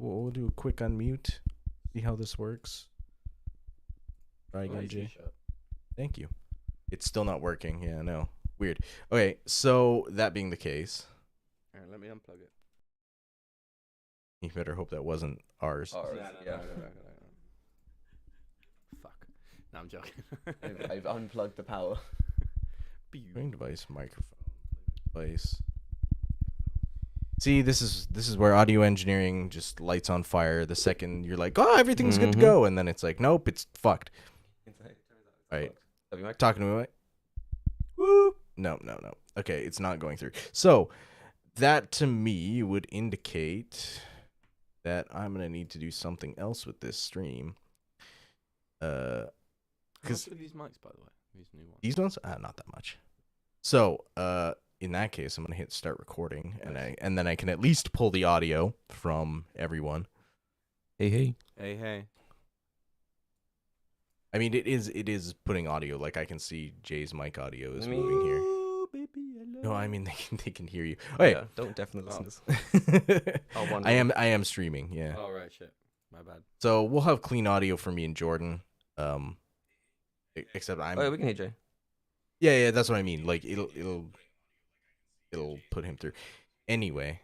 we'll do a quick unmute. See how this works. Try again, Jay. Thank you. It's still not working. Yeah, no. Weird. Okay, so that being the case, All right, let me unplug it. you better hope that wasn't ours. Oh, yeah. Fuck. No, I'm joking. I've unplugged the power. Ring device, microphone, device. See, this is where audio engineering just lights on fire. The second you're like, oh, everything's good to go, and then it's like, nope, it's fucked. All right, talking to me, what? Woo! No. Okay, it's not going through. So that to me would indicate that I'm gonna need to do something else with this stream. How much are these mics, by the way? These new ones. These ones, not that much. So, in that case, I'm gonna hit start recording, and then I can at least pull the audio from everyone. Hey. I mean, it is putting audio. Like I can see Jay's mic audio is moving here. No, I mean they can hear you. Oh yeah, Don't definitely listen to this. I am streaming. Yeah. Oh right, shit. My bad. So we'll have clean audio for me and Jordan. Except I'm. Oh, yeah, we can hear Jay. Yeah, that's what I mean. Like it'll put him through. Anyway,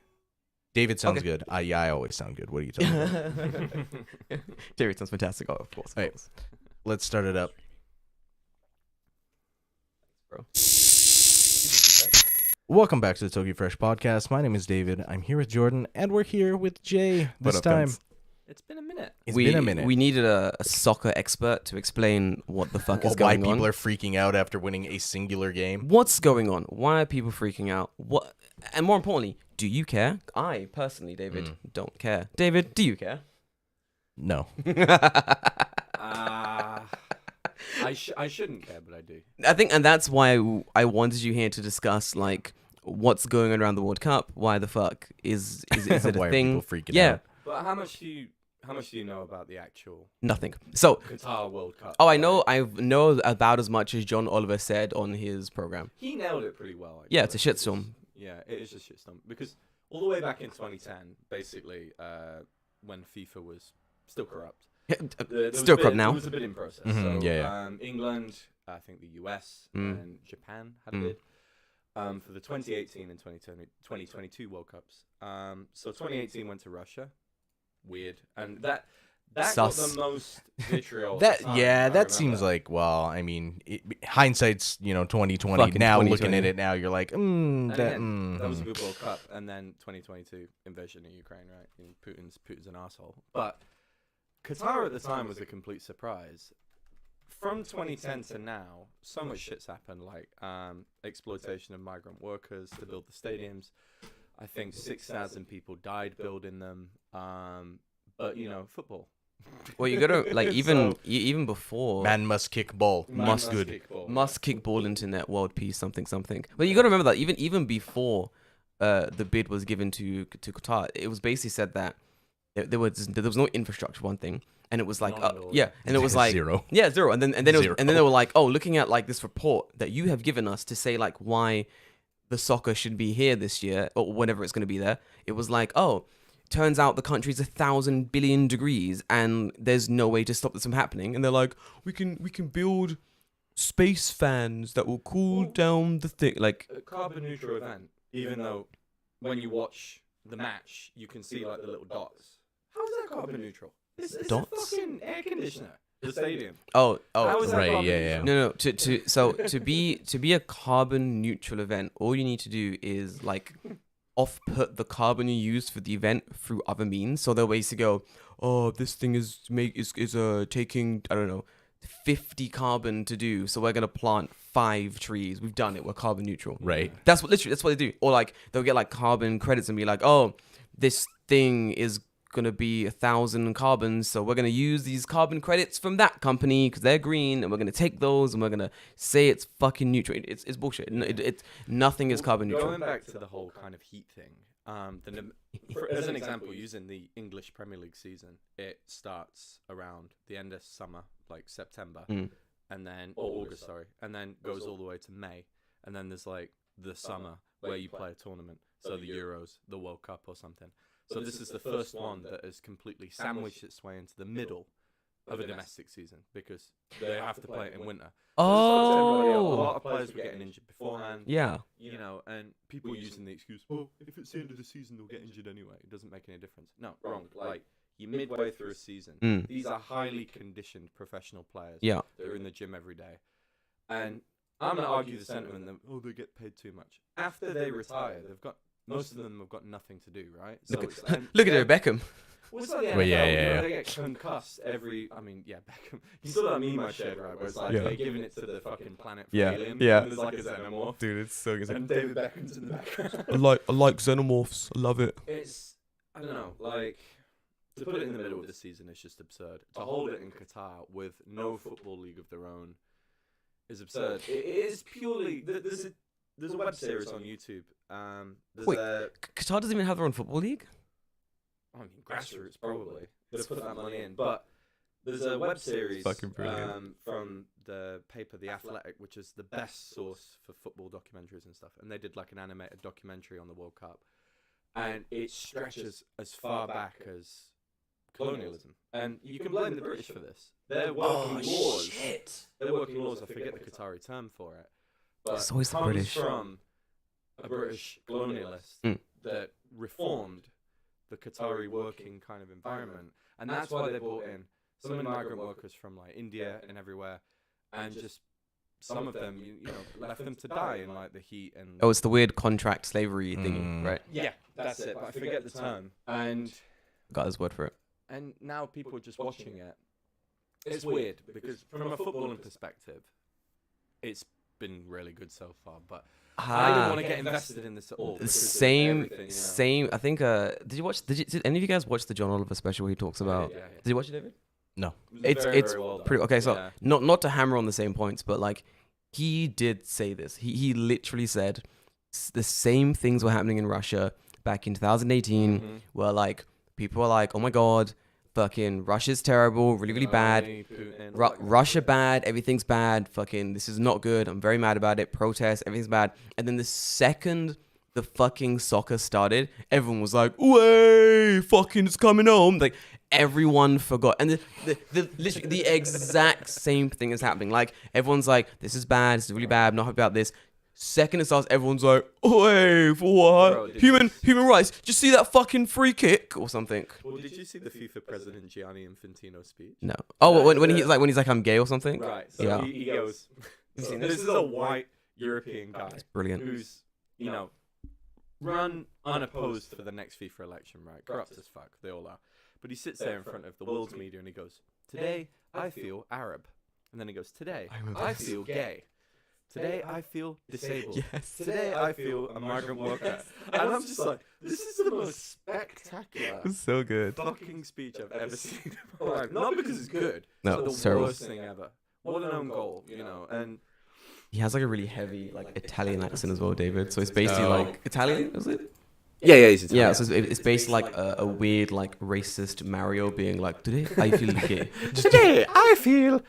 David sounds good. Yeah, I always sound good. What are you talking about? David sounds fantastic. Oh, of course. All right, let's start it up. Bro. Welcome back to the Tokyo Fresh Podcast. My name is David. I'm here with Jordan, and we're here with Jay this time. It's been a minute. It's been a minute. We needed a soccer expert to explain what the fuck is going on. Why people are freaking out after winning a singular game. What's going on? Why are people freaking out? What? And more importantly, do you care? I personally, David, don't care. David, do you care? No. I shouldn't care, but I do. I think, and that's why I wanted you here to discuss like what's going on around the World Cup. Why the fuck is it a Why thing? Are people freaking out? But how much do you know about the actual Nothing. So Qatar World Cup? I know about as much as John Oliver said on his program. He nailed it pretty well. Yeah, it's a shitstorm. Yeah, it is a shitstorm because all the way back in 2010, basically, when FIFA was still corrupt. Still corrupt now. There was a bidding process. Mm-hmm, so, England, I think the US, and Japan had a bid for the 2018 and 2022 World Cups. So 2018 went to Russia. Weird. And that got the most vitriol. That seems like, well, I mean, hindsight's 2020. Fucking now 2020. looking at it now, you're like, That was a good World Cup. And then 2022 invasion of Ukraine, right? And Putin's an asshole. But Qatar at the time was a complete surprise. From 2010 to now, so much shit's happened, like exploitation of migrant workers to build the stadiums. I think 6,000 people died building them. But football. Well, you gotta like even before man must kick ball. Must kick ball into net world peace something. But you gotta remember that even before the bid was given to Qatar, it was basically said that there was no infrastructure, one thing, and it was like and it was like zero, and then they were like, oh, looking at like this report that you have given us to say like why the soccer should be here this year or whenever it's going to be there. It was like, oh, turns out the country's 1,000 billion degrees and there's no way to stop this from happening. And they're like, we can build space fans that will cool down the thing, like a carbon neutral event. Even though when you watch the match, you can see like the little dots. How is that carbon neutral? It's dots? a fucking air conditioner. The stadium. Oh, How is that right, carbon yeah. neutral? No. To be a carbon neutral event, all you need to do is like off-put the carbon you use for the event through other means. So they'll basically go, oh, this thing is taking, I don't know, 50 carbon to do, so we're gonna plant 5 trees. We've done it. We're carbon neutral. Right. That's what they do. Or like they'll get like carbon credits and be like, oh, this thing is gonna be 1,000 carbons, so we're gonna use these carbon credits from that company because they're green, and we're gonna take those and we're gonna say it's fucking neutral. It's bullshit. It's nothing is carbon neutral. Going back to the whole kind of heat thing, as an example, using the English Premier League season, it starts around the end of summer, like September, and then August, sorry, and then goes all the way to May, and then there's like the summer where you play a tournament, so the Euros, the World Cup, or something. So this is the first one that has completely sandwiched its way into the middle of a domestic season because they have to play it in winter. So this fucks everybody up. A lot of players were getting injured beforehand. Yeah. You know, and people using the excuse, well, if it's the end of the season, they'll get injured anyway. It doesn't make any difference. No, wrong. Like, you're midway through a season. These are highly conditioned professional players. Yeah. That are in the gym every day. And I'm going to argue the sentiment that, oh, they get paid too much. After they retire, most of them have got nothing to do, right? So Look at David Beckham. Well, it's like the NFL, Well, yeah. you know, they get concussed Beckham. You saw that meme I shared, right? Where it's like they're giving it to the fucking planet for aliens. Yeah. And there's like a xenomorph. Dude, it's so good. And David Beckham's in the background. I like xenomorphs. I love it. It's, I don't know, like, to put it in the middle of the season is just absurd. To hold it in Qatar with no football league of their own is absurd. It is purely, there's a web series on YouTube. Wait, Qatar doesn't even have their own football league? I mean, grassroots probably. They put that money in, but there's a web series from the paper The Athletic, which is the best source for football documentaries and stuff. And they did like an animated documentary on the World Cup, and it stretches as far back as colonialism. And you can blame the British for this. Their working laws. Their working laws. I forget the Qatari term for it, but It's always the comes British. from a British colonialist that reformed the Qatari working kind of environment, and that's why they brought in so many migrant workers from like India and everywhere, and just some of them, you know, left them to die in like the heat and. Oh, it's the weird contract slavery thingy, right? Yeah, that's it. But I forget the term. And Got his word for it. and now people are just watching it. It's weird because from a footballing perspective, it's been really good so far, but. I didn't want to get invested in this at all. Same. I think. Did any of you guys watch the John Oliver special where he talks about? Yeah. Did you watch it, David? No. It's very, very well done. pretty okay. So Yeah. not to hammer on the same points, but like he did say this. He literally said the same things were happening in Russia back in 2018, where like people were like, oh my god, fucking Russia's terrible, really bad. Russia bad, everything's bad. Fucking this is not good. I'm very mad about it. Protest, everything's bad. And then the second the fucking soccer started, everyone was like, "Way, fucking it's coming home!" Like everyone forgot, and literally the exact same thing is happening. Like everyone's like, "This is bad. This is really bad. I'm not happy about this." Second it starts, everyone's like, "Oi, for what? Bro, Human rights. Did you see that fucking free kick or something?" Well, did you see the FIFA president Gianni Infantino's speech? No. Oh, when he's like I'm gay or something. Right. So Yeah. he goes. So this is a white European guy Brilliant. who's run unopposed for the next FIFA election, right? Corrupt as fuck. They all are. But he sits there in front of the world's media and he goes, "Today I feel Arab," and then he goes, "Today I feel gay. Today I feel disabled. Yes. Today I feel a migrant worker." And I'm just like, this is the most spectacular So good. fucking speech I've ever seen in my life. Not because it's good. No, it's it's the terrible. worst thing ever. What an own goal, and He has like a really heavy like Italian accent as well, David. So it's basically like Italian, is it? yeah, he's Italian. Yeah, so it's basically like a weird like racist Mario being like, "Today I feel gay. Today I feel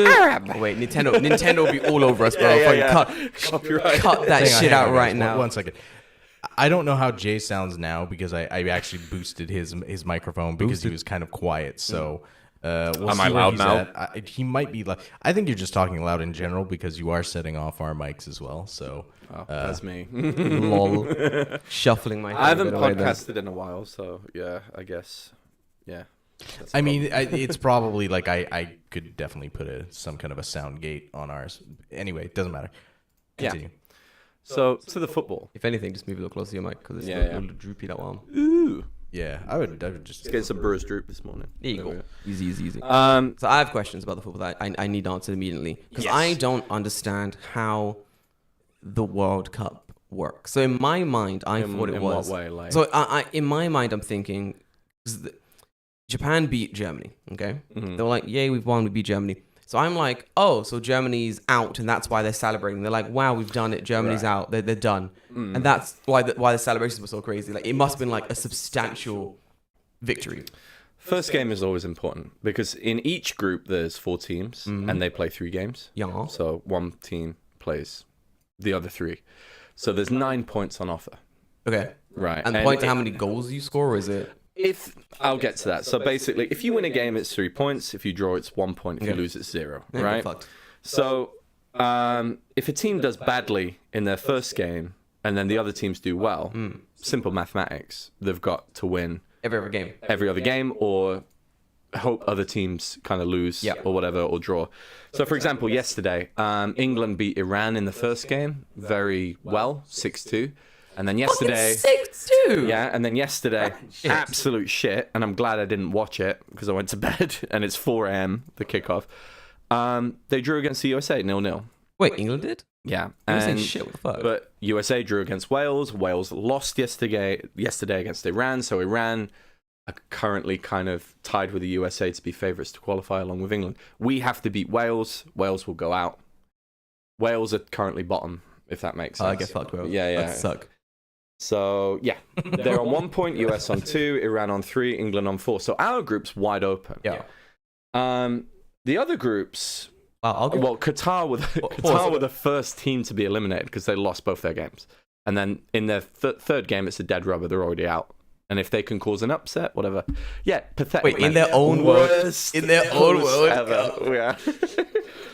Arab." Oh, wait, Nintendo will be all over us, bro. Fucking copyright. cut that Hang on, shit hang out on, right guys. now. One second. I don't know how Jay sounds now because I actually boosted his microphone because he was kind of quiet. So we'll Am see I where loud he's now? at. He might be loud. I think you're just talking loud in general because you are setting off our mics as well. So That's me. Lol. Shuffling my. I haven't head away there. podcasted in a while, so yeah, I guess. Yeah. That's I mean, it's probably like I could definitely put some kind of a sound gate on ours. Anyway, it doesn't matter. Yeah. Continue. So to the football. If anything, just move a little closer to your mic because it's Yeah, a yeah. little droopy that one. Ooh. Yeah, I would just Getting some Brewers droop this morning. There you go. Easy. So So I have questions about the football that I need answered immediately because Yes. I don't understand how the World Cup works. So in my mind, I thought it in was. what way? Like, So in my mind, I'm thinking Japan beat Germany. Okay, Mhm. they were like, "Yay, we've won! We beat Germany." So I'm like, "Oh, so Germany's out, and that's why they're celebrating." They're like, "Wow, we've done it! Germany's Right. out. They're done," and that's why the celebrations were so crazy. Like it must have been like a substantial victory. first game is always important because in each group there's 4 teams and they play 3 games. Yeah. So one team plays the other 3. So there's 9 points on offer. Okay. Right. And point to how many goals you score, or is it? If I'll get to that. So basically, if you win a game, it's 3 points. If you draw, it's 1 point. If you lose, it's 0. Yeah, Right. fucked. So if a team does badly in their first game and then the other teams do well, simple mathematics, they've got to win Every other game or hope other teams kind of lose or whatever or draw. So for example, yesterday, England beat Iran in the first game very well, 6-2. And then yesterday, 6-2. yeah, and then yesterday, Shit. absolute shit. And I'm glad I didn't watch it because I went to bed and it's 4 a.m. the kickoff. They drew against the USA 0-0. Wait, England did? Yeah, I'm saying and shit. What the fuck? but USA drew against Wales. Wales lost yesterday against Iran. So Iran are currently kind of tied with the USA to be favourites to qualify along with England. We have to beat Wales. Wales will go out. Wales are currently bottom, if that makes sense. I get fucked, bro. Yeah, yeah. That suck. So, yeah, they're on 1 point, US on 2, Iran on 3, England on 4. So our group's wide open. Yeah. The other groups, I'll go. well, Qatar were the first team to be eliminated because they lost both their games. And then in their third game, it's a dead rubber. They're already out. And if they can cause an upset, whatever. Yeah, pathetic. Wait, in man. their own world. Worst In their own host world. ever. Yeah.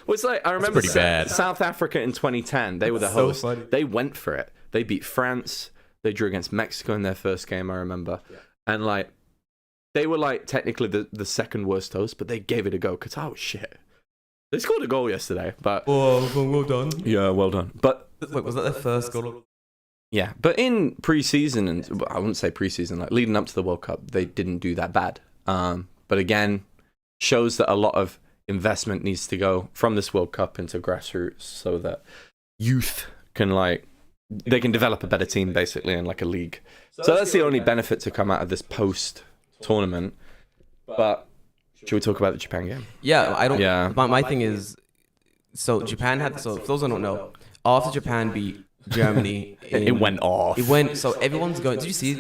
Well, it's like, I remember pretty bad. South Africa in 2010. They were the So host. funny. They went for it. They beat France. They drew against Mexico in their first game, I remember. Yeah. And, like, they were, like, technically the second worst host, but they gave it a go. Qatar was shit. They scored a goal yesterday, but... Oh, well done. Yeah, well done. But... Wait, was that their first goal? Yeah, but in pre-season, and I wouldn't say pre-season, like leading up to the World Cup, they didn't do that bad. But again, shows that a lot of investment needs to go from this World Cup into grassroots so that youth can, like... They can develop a better team, basically, in like a league. So that's the only benefit to come out of this post-tournament. But should we talk about the Japan game? Yeah, I don't. Yeah. My thing is, so Japan had. So for those who don't know, after Japan beat Germany, It went off. It went. So everyone's going. Did you see?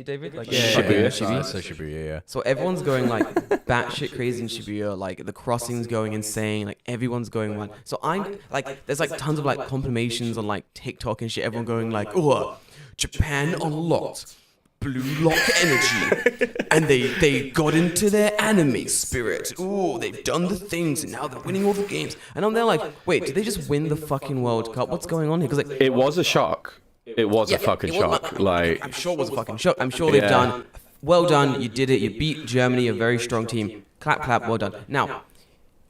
David? Like, Shibuya. Shibuya, yeah. So everyone's going like batshit crazy in Shibuya. Like the crossings going insane. Like everyone's going wild. So I'm like, there's like tons of like compilations on like TikTok and shit. Everyone going like, oh, Japan unlocked blue lock energy, and they got into their anime spirit. Ooh, they've done the things, and now they're winning all the games. And I'm there like, wait, did they just win the fucking World Cup? What's going on here? Because like, It was a shock. It was a fucking it was shock. Like, I'm sure it was a fucking shock. I'm sure they've done well done. You did it. You beat Germany, a very strong team. Clap, clap. Well done. Now,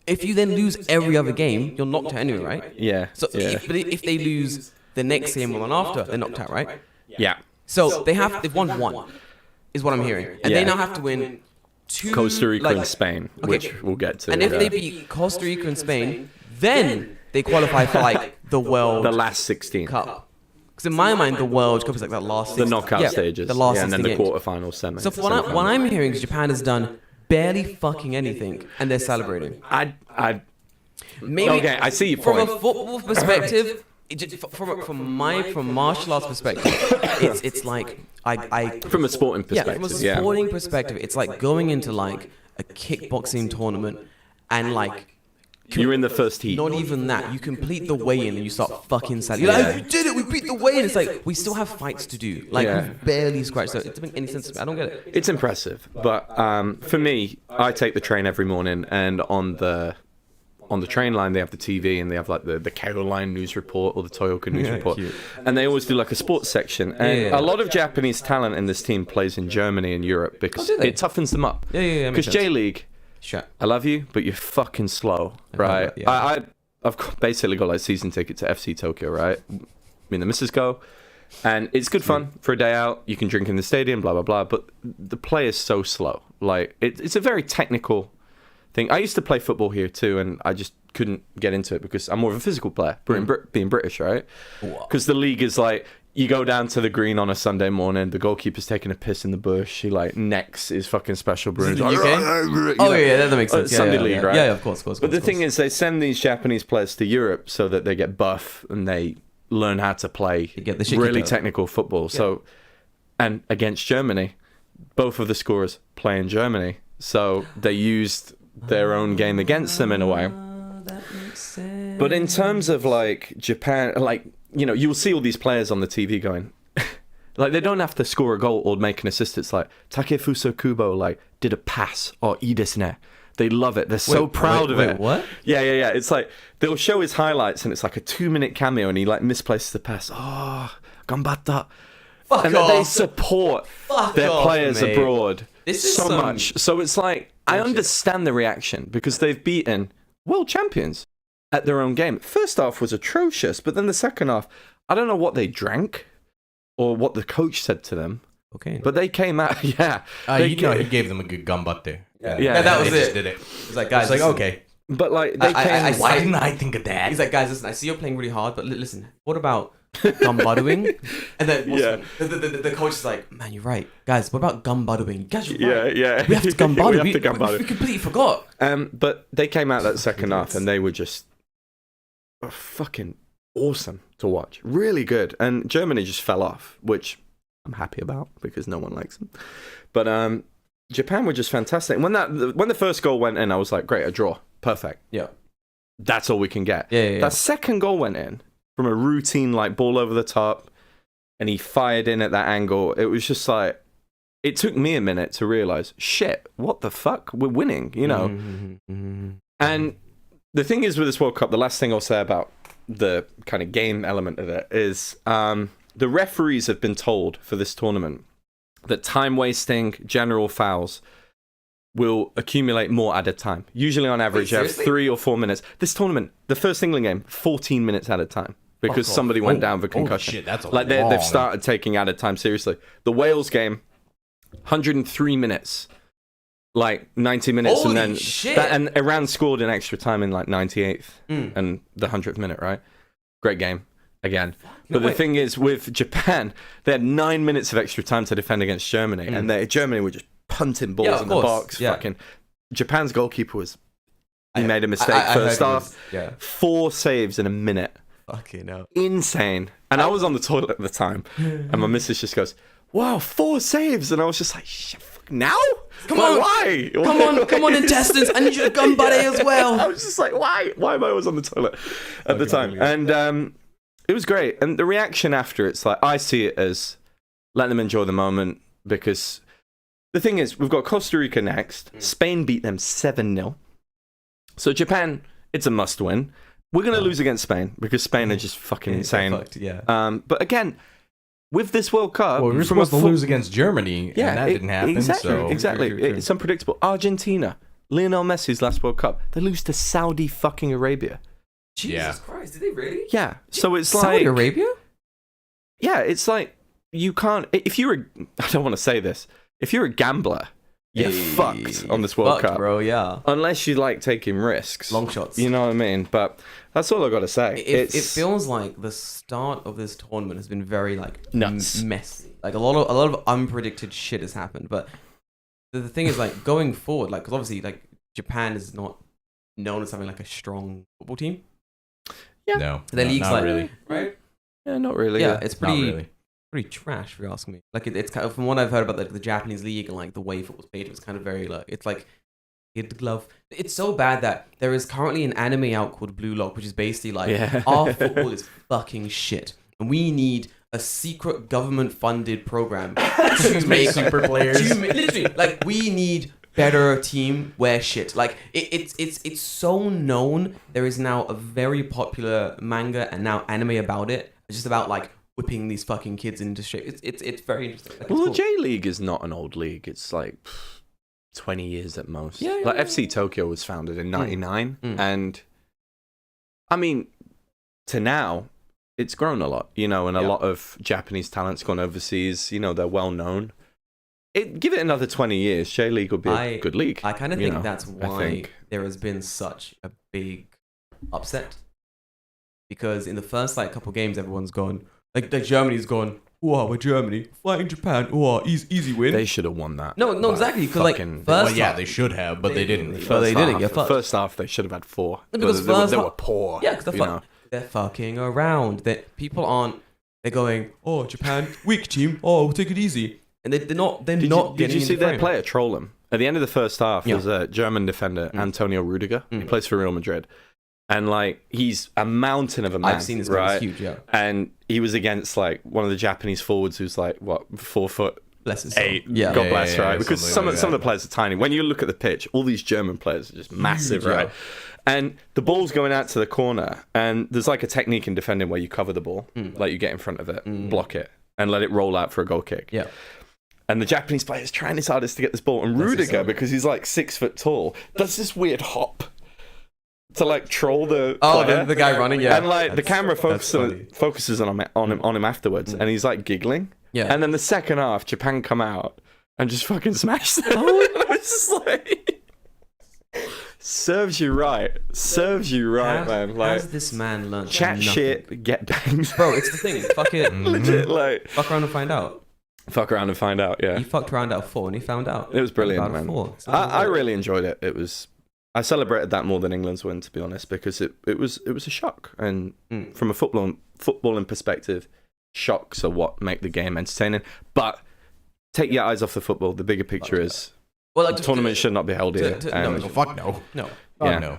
if you then lose every other game, you're knocked out anyway, right? yeah. So, yeah. but if they lose the next game or the one after, they're knocked out, right? Yeah. So they've won one, is what I'm hearing, and they now have to win two. Costa Rica like- and Spain, okay. which we'll get to. And if yeah. they beat Costa Rica and Spain, then they qualify for like the World the last 16, Cup. Because in my mind, the World Cup is like that last. the knockout stages, the last and then 16 the games. quarterfinals, semi. So for what I'm hearing is Japan has done barely fucking anything, and they're celebrating. I Maybe okay, I see your from point. a football perspective. From martial arts perspective, it's like I From a sporting yeah, perspective, from a sporting perspective, it's like going into like a kickboxing tournament and like You're in the first heat. not even that. You complete the weigh-in and you start fucking sad. You're like, we did it, we beat the weigh-in. It's like we still have fights to do. Like Yeah. we've barely scratched. So it doesn't make any sense to me. I don't get it. It's impressive, but for me, I take the train every morning, and on the train line they have the TV and they have like the Caroline news report or the Toyooka news report, cute. and they always do like a sports section. And Yeah. a lot of Japanese talent in this team plays in Germany and Europe because do they? it toughens them up. Yeah. Because J League, Sure. I love you, but you're fucking slow, know right? that, yeah. I've basically got like season ticket to FC Tokyo, right? Me and the missus go, and it's good fun for a day out. You can drink in the stadium, blah blah blah. But the play is so slow. Like it's a very technical thing. I used to play football here too, and I just couldn't get into it because I'm more of a physical player, being British, right? Because the league is like, you go down to the green on a Sunday morning, the goalkeeper's taking a piss in the bush, he like necks his fucking special brew. Is it the UK? Oh yeah, that makes sense. Sunday league, right? Yeah, of course. But the thing is, they send these Japanese players to Europe so that they get buff and they learn how to play get the shit really kicked out. technical football. So, and against Germany, both of the scorers play in Germany, so they used their own game against them in a way. That makes sense. But in terms of like Japan, like, you know, you'll see all these players on the TV going, Like, they don't have to score a goal or make an assist. It's like, Takefusa Kubo, like, did a pass, or ii desu ne. They love it. They're so proud of it. What? Yeah. It's like, they'll show his highlights, and it's like a 2-minute cameo, and he, like, misplaces the pass. Oh, gambatta. And they support their players abroad so much. So it's like, I understand the reaction, because they've beaten world champions at their own game. First half was atrocious, but then the second half, I don't know what they drank or what the coach said to them. Okay. But they came out, he gave them a good gambatte. Yeah, that was they it. Just did it. He's like, guys, it's like, okay. But like, they came. Why didn't I think of that? He's like, guys, listen, I see you're playing really hard, but listen, what about gumbudding? And then the coach is like, man, you're right. Guys, what about gumbudding? Guys, you're right. Yeah. We have to gumbuddy. We completely forgot. But they came out that second half, and they were just fucking awesome to watch. Really good. And Germany just fell off, which I'm happy about, because no one likes them. But Japan were just fantastic. When the first goal went in, I was like, great, a draw. Perfect. Yeah. That's all we can get. Yeah. That second goal went in from a routine, like, ball over the top, and he fired in at that angle. It was just like, it took me a minute to realize, shit, what the fuck? We're winning, you know? And the thing is with this World Cup, the last thing I'll say about the kind of game element of it is the referees have been told for this tournament that time wasting, general fouls will accumulate more at a time. Usually on average, you have 3 or 4 minutes. This tournament, the first England game, 14 minutes at a time, because somebody went down for concussion. Shit, that's they've started taking added time seriously. The Wales game, 103 minutes. Like 90 minutes. Holy and then shit. and Iran scored in extra time in like 98th and the 100th minute, right? Great game again. But the thing is, with Japan, they had 9 minutes of extra time to defend against Germany, and Germany were just punting balls in the box. Fucking Japan's goalkeeper made a mistake first half. 4 saves in a minute. Fucking hell. Insane. And I was on the toilet at the time, and my missus just goes, "Wow, 4 saves!" And I was just like, "Shit, fuck, now? Come on, why? Come on, intestines! I need you to gun buddy as well." I was just like, "Why? Why am I always on the toilet at the time?" And it was great. And the reaction after, it's like, I see it as let them enjoy the moment, because the thing is, we've got Costa Rica next. Spain beat them 7-0. So Japan, it's a must win. We're going to lose against Spain, because Spain are just fucking insane. But again, with this World Cup, we were supposed to lose against Germany, and that didn't happen. Exactly. True. It's unpredictable. Argentina, Lionel Messi's last World Cup, they lose to Saudi fucking Arabia. Jesus Christ, did they really? Yeah. So it's Saudi Arabia? Yeah, it's like, you can't, if you're I don't want to say this, if you're a gambler, you're fucked on this World Cup, bro. Yeah. Unless you like taking risks, long shots. You know what I mean? But that's all I got to say. It feels like the start of this tournament has been very like nuts, messy. Like a lot of unpredicted shit has happened. But the thing is, like, going forward, like, because obviously, like, Japan is not known as having like a strong football team. Yeah. No. Their league's not like, really. right? Yeah, not really. Yeah, it's pretty. Not really. Pretty trash, if you ask me. Like, it's kind of, from what I've heard about the Japanese league and like the way football's played, it's kind of very like, it's like hit the glove. It's so bad that there is currently an anime out called Blue Lock, which is basically like, our football is fucking shit, and we need a secret government-funded program to make super players. Literally, like, we need better team wear shit. Like, it's so known. There is now a very popular manga and now anime about it. It's just about like whipping these fucking kids into shape. It's very interesting. Like, well, the J League is not an old league. It's like 20 years at most. Like FC Tokyo was founded in 99, and I mean, to now, it's grown a lot, you know, and a lot of Japanese talent's gone overseas. You know, they're well known. Give it another 20 years, J League will be a good league. I kind of think that's why there has been such a big upset, because in the first like couple games, everyone's gone. Like Germany's gone, wow, we're Germany fighting Japan, wow, easy win. They should have won that. No, exactly. Because like first half, they should have, but they didn't. They didn't get fucked. First half, they should have had 4. Because they were poor. Yeah, because they're fucking around. That people aren't. They're going, oh, Japan, weak team. Oh, we'll take it easy, and they're not. They're not. Did you see their their player troll him at the end of the first half? There's a German defender, Antonio Rudiger. He plays for Real Madrid. And like he's a mountain of a man. I've seen this guy. right? He's huge, yeah. And he was against like one of the Japanese forwards who's like what 4'8". Bless his soul. Yeah, God bless, right? yeah, Because some of the players are tiny. When you look at the pitch, all these German players are just massive, right? And the ball's going out to the corner, and there's like a technique in defending where you cover the ball, like you get in front of it, block it, and let it roll out for a goal kick. Yeah. And the Japanese player is trying his hardest to get this ball, and Rudiger, because he's like 6 foot tall, does this weird hop to like troll the player. The guy running, yeah. And like the camera focuses on him afterwards, and he's like giggling. Yeah. And then the second half, Japan come out and just fucking smash them. I was just like, serves you right, man. Like, has this man learned chat nothing? shit, get banged, Bro, it's the thing. Fuck it. legit. Like, Fuck around and find out. fuck around and find out. Yeah, He fucked around out of 4 and he found out. it was brilliant, Out of man. 4. I really enjoyed it. It was. I celebrated that more than England's win, to be honest, because it was a shock. And from a footballing perspective, shocks are what make the game entertaining. But take your eyes off the football. The bigger picture is the tournament should not be held here. no, Fuck no. No. Yeah. No.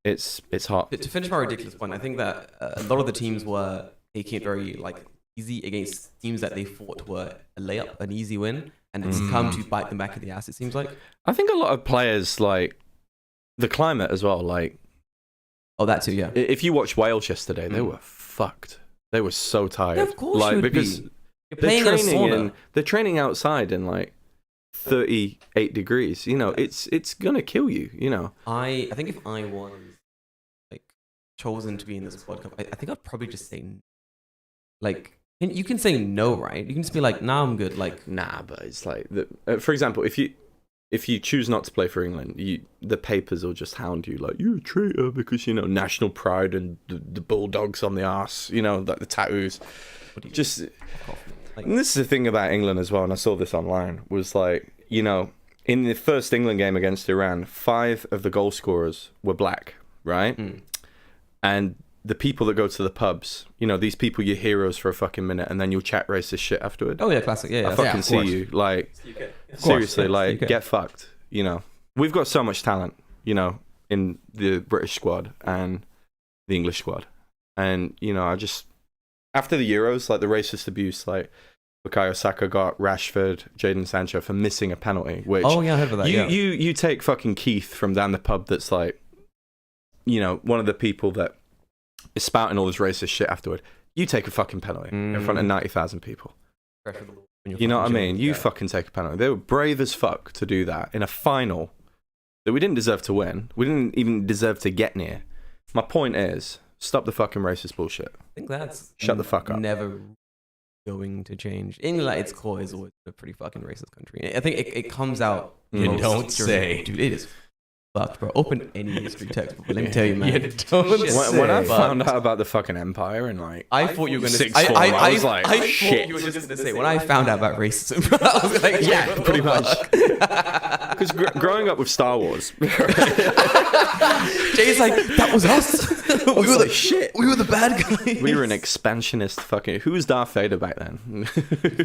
It's hot. To finish my ridiculous point, I think that a lot of the teams were taking it very like easy against teams that they thought were a layup, an easy win, and it's come to bite them back in the ass. It seems like. I think a lot of players like the climate as well. Like, That too, yeah. if you watched Wales yesterday, they were fucked. They were so tired. Yeah, of course like, you would because be. You're playing in a sauna. they're training outside in like 38 degrees. You know, it's gonna kill you. You know. I think if I was like chosen to be in this World Cup, I think I'd probably just say like you can say no, right? You can just be like, nah, I'm good. Like, Nah, but it's like for example, if you choose not to play for England, the papers will just hound you like, you're a traitor because, you know, national pride and the bulldogs on the arse, you know, like the tattoos. Just, and this is the thing about England as well, and I saw this online, was like, you know, in the first England game against Iran, 5 of the goal scorers were black, right? And the people that go to the pubs, you know, these people, you're heroes for a fucking minute, and then you'll chat racist shit afterward. oh yeah, classic. Yeah, I fucking see you. Like, seriously, like, get fucked. You know, we've got so much talent, you know, in the British squad and the English squad. And, you know, I just, after the Euros, like the racist abuse, like Bukayo Saka got Rashford, Jadon Sancho for missing a penalty, which I heard of that. you take fucking Keith from down the pub that's like, you know, one of the people that is spouting all this racist shit afterward. You take a fucking penalty in front of 90,000 people. You know what I mean? You fucking take a penalty. They were brave as fuck to do that in a final that we didn't deserve to win. We didn't even deserve to get near. My point is, stop the fucking racist bullshit. I think that's Shut the fuck up. Never going to change. England at its core is always a pretty fucking racist country. I think it comes out. You don't say. Dude, it is fucked, bro. Open any history textbook. Let me tell you, man. You don't say. When I found out about the fucking empire and like, I thought you were going to Sixth form, I was like, I shit. thought you were just going to say, when I found out about racism, I was like, yeah, pretty much. Because growing up with Star Wars, Jay's like, that was us. we were the shit. We were the bad guys. we were an expansionist fucking. Who was Darth Vader back then?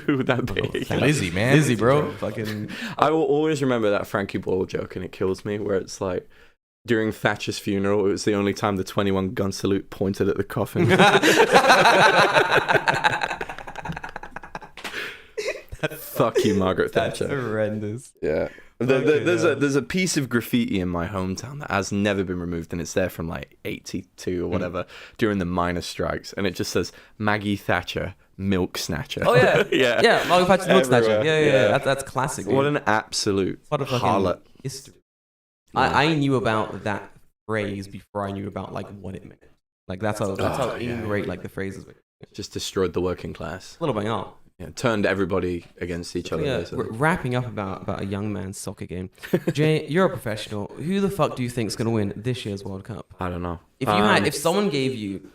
Who would that be? Lizzie, man. Lizzie, bro. Fucking. I will always remember that Frankie Boyle joke, and it kills me, where it's like, during Thatcher's funeral, it was the only time the 21 gun salute pointed at the coffin. Fuck you, Margaret Thatcher. That's horrendous. Yeah. There's a piece of graffiti in my hometown that has never been removed, and it's there from like 82 or whatever during the miners' strikes, and it just says Maggie Thatcher, milk snatcher. Oh yeah, yeah, yeah. Margaret Thatcher's milk snatcher. Everywhere. Yeah. That's classic. What dude. an absolute What a fucking harlot. history. I knew about that phrase before I knew about like what it meant. Like that's how ingrained like the phrases were. Just destroyed the working class. A little bit out. Yeah, turned everybody against each other. Yeah, basically. wrapping up about a young man's soccer game. Jay, you're a professional. Who the fuck do you think's gonna win this year's World Cup? I don't know. If someone gave you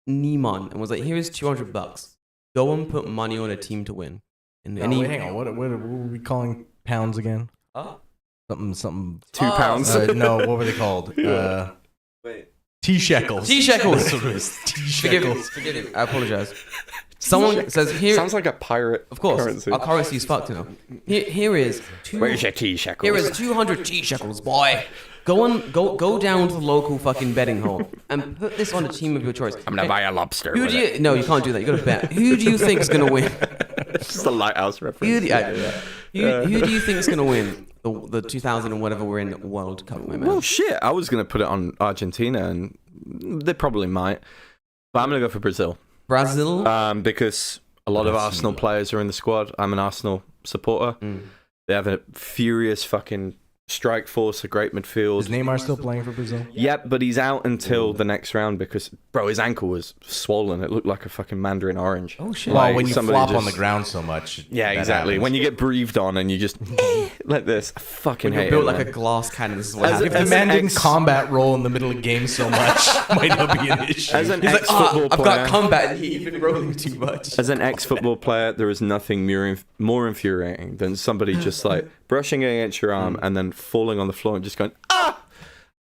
Neiman and was like, here's $200, go and put money on a team to win. And Wait, hang on. What were we calling pounds again? Something. £2. No, what were they called? Wait. T-shekels. T-shekels. T-shekels. Forgive me. I apologize. Someone says here. Sounds like a pirate. Of course, currency. our currency is fucked, you know. Here is Where's your tea shekels? Here is 200 tea shekels, boy. Go down to the local fucking betting hall and put this on a team of your choice. I'm gonna buy a lobster. Who with do it. you? No, you can't do that. You got to bet. Who do you think is gonna win? Just a lighthouse reference. Who do you think is gonna win the 2000 and whatever we're in World Cup, my man? Well, shit. I was gonna put it on Argentina, and they probably might, but I'm gonna go for Brazil. Brazil. Because a lot of Arsenal players are in the squad. I'm an Arsenal supporter. They have a furious fucking strike force, a great midfield. Is Neymar still playing for Brazil? Yep, but he's out until the next round because, bro, his ankle was swollen. It looked like a fucking mandarin orange. Oh shit! Well, Like, when you somebody flop on just- the ground so much. Yeah, that exactly. happens. When you get breathed on and you just like this, I fucking You're hate built it. like man. a glass cannon. This is what As happens. If the As man an didn't ex- combat roll in the middle of games so much, might not be an issue. As an He's like, ex-football I've player, got combat and you've been rolling too much. as an ex-football player, there is nothing more infuriating than somebody just like brushing against your arm and then falling on the floor and just going,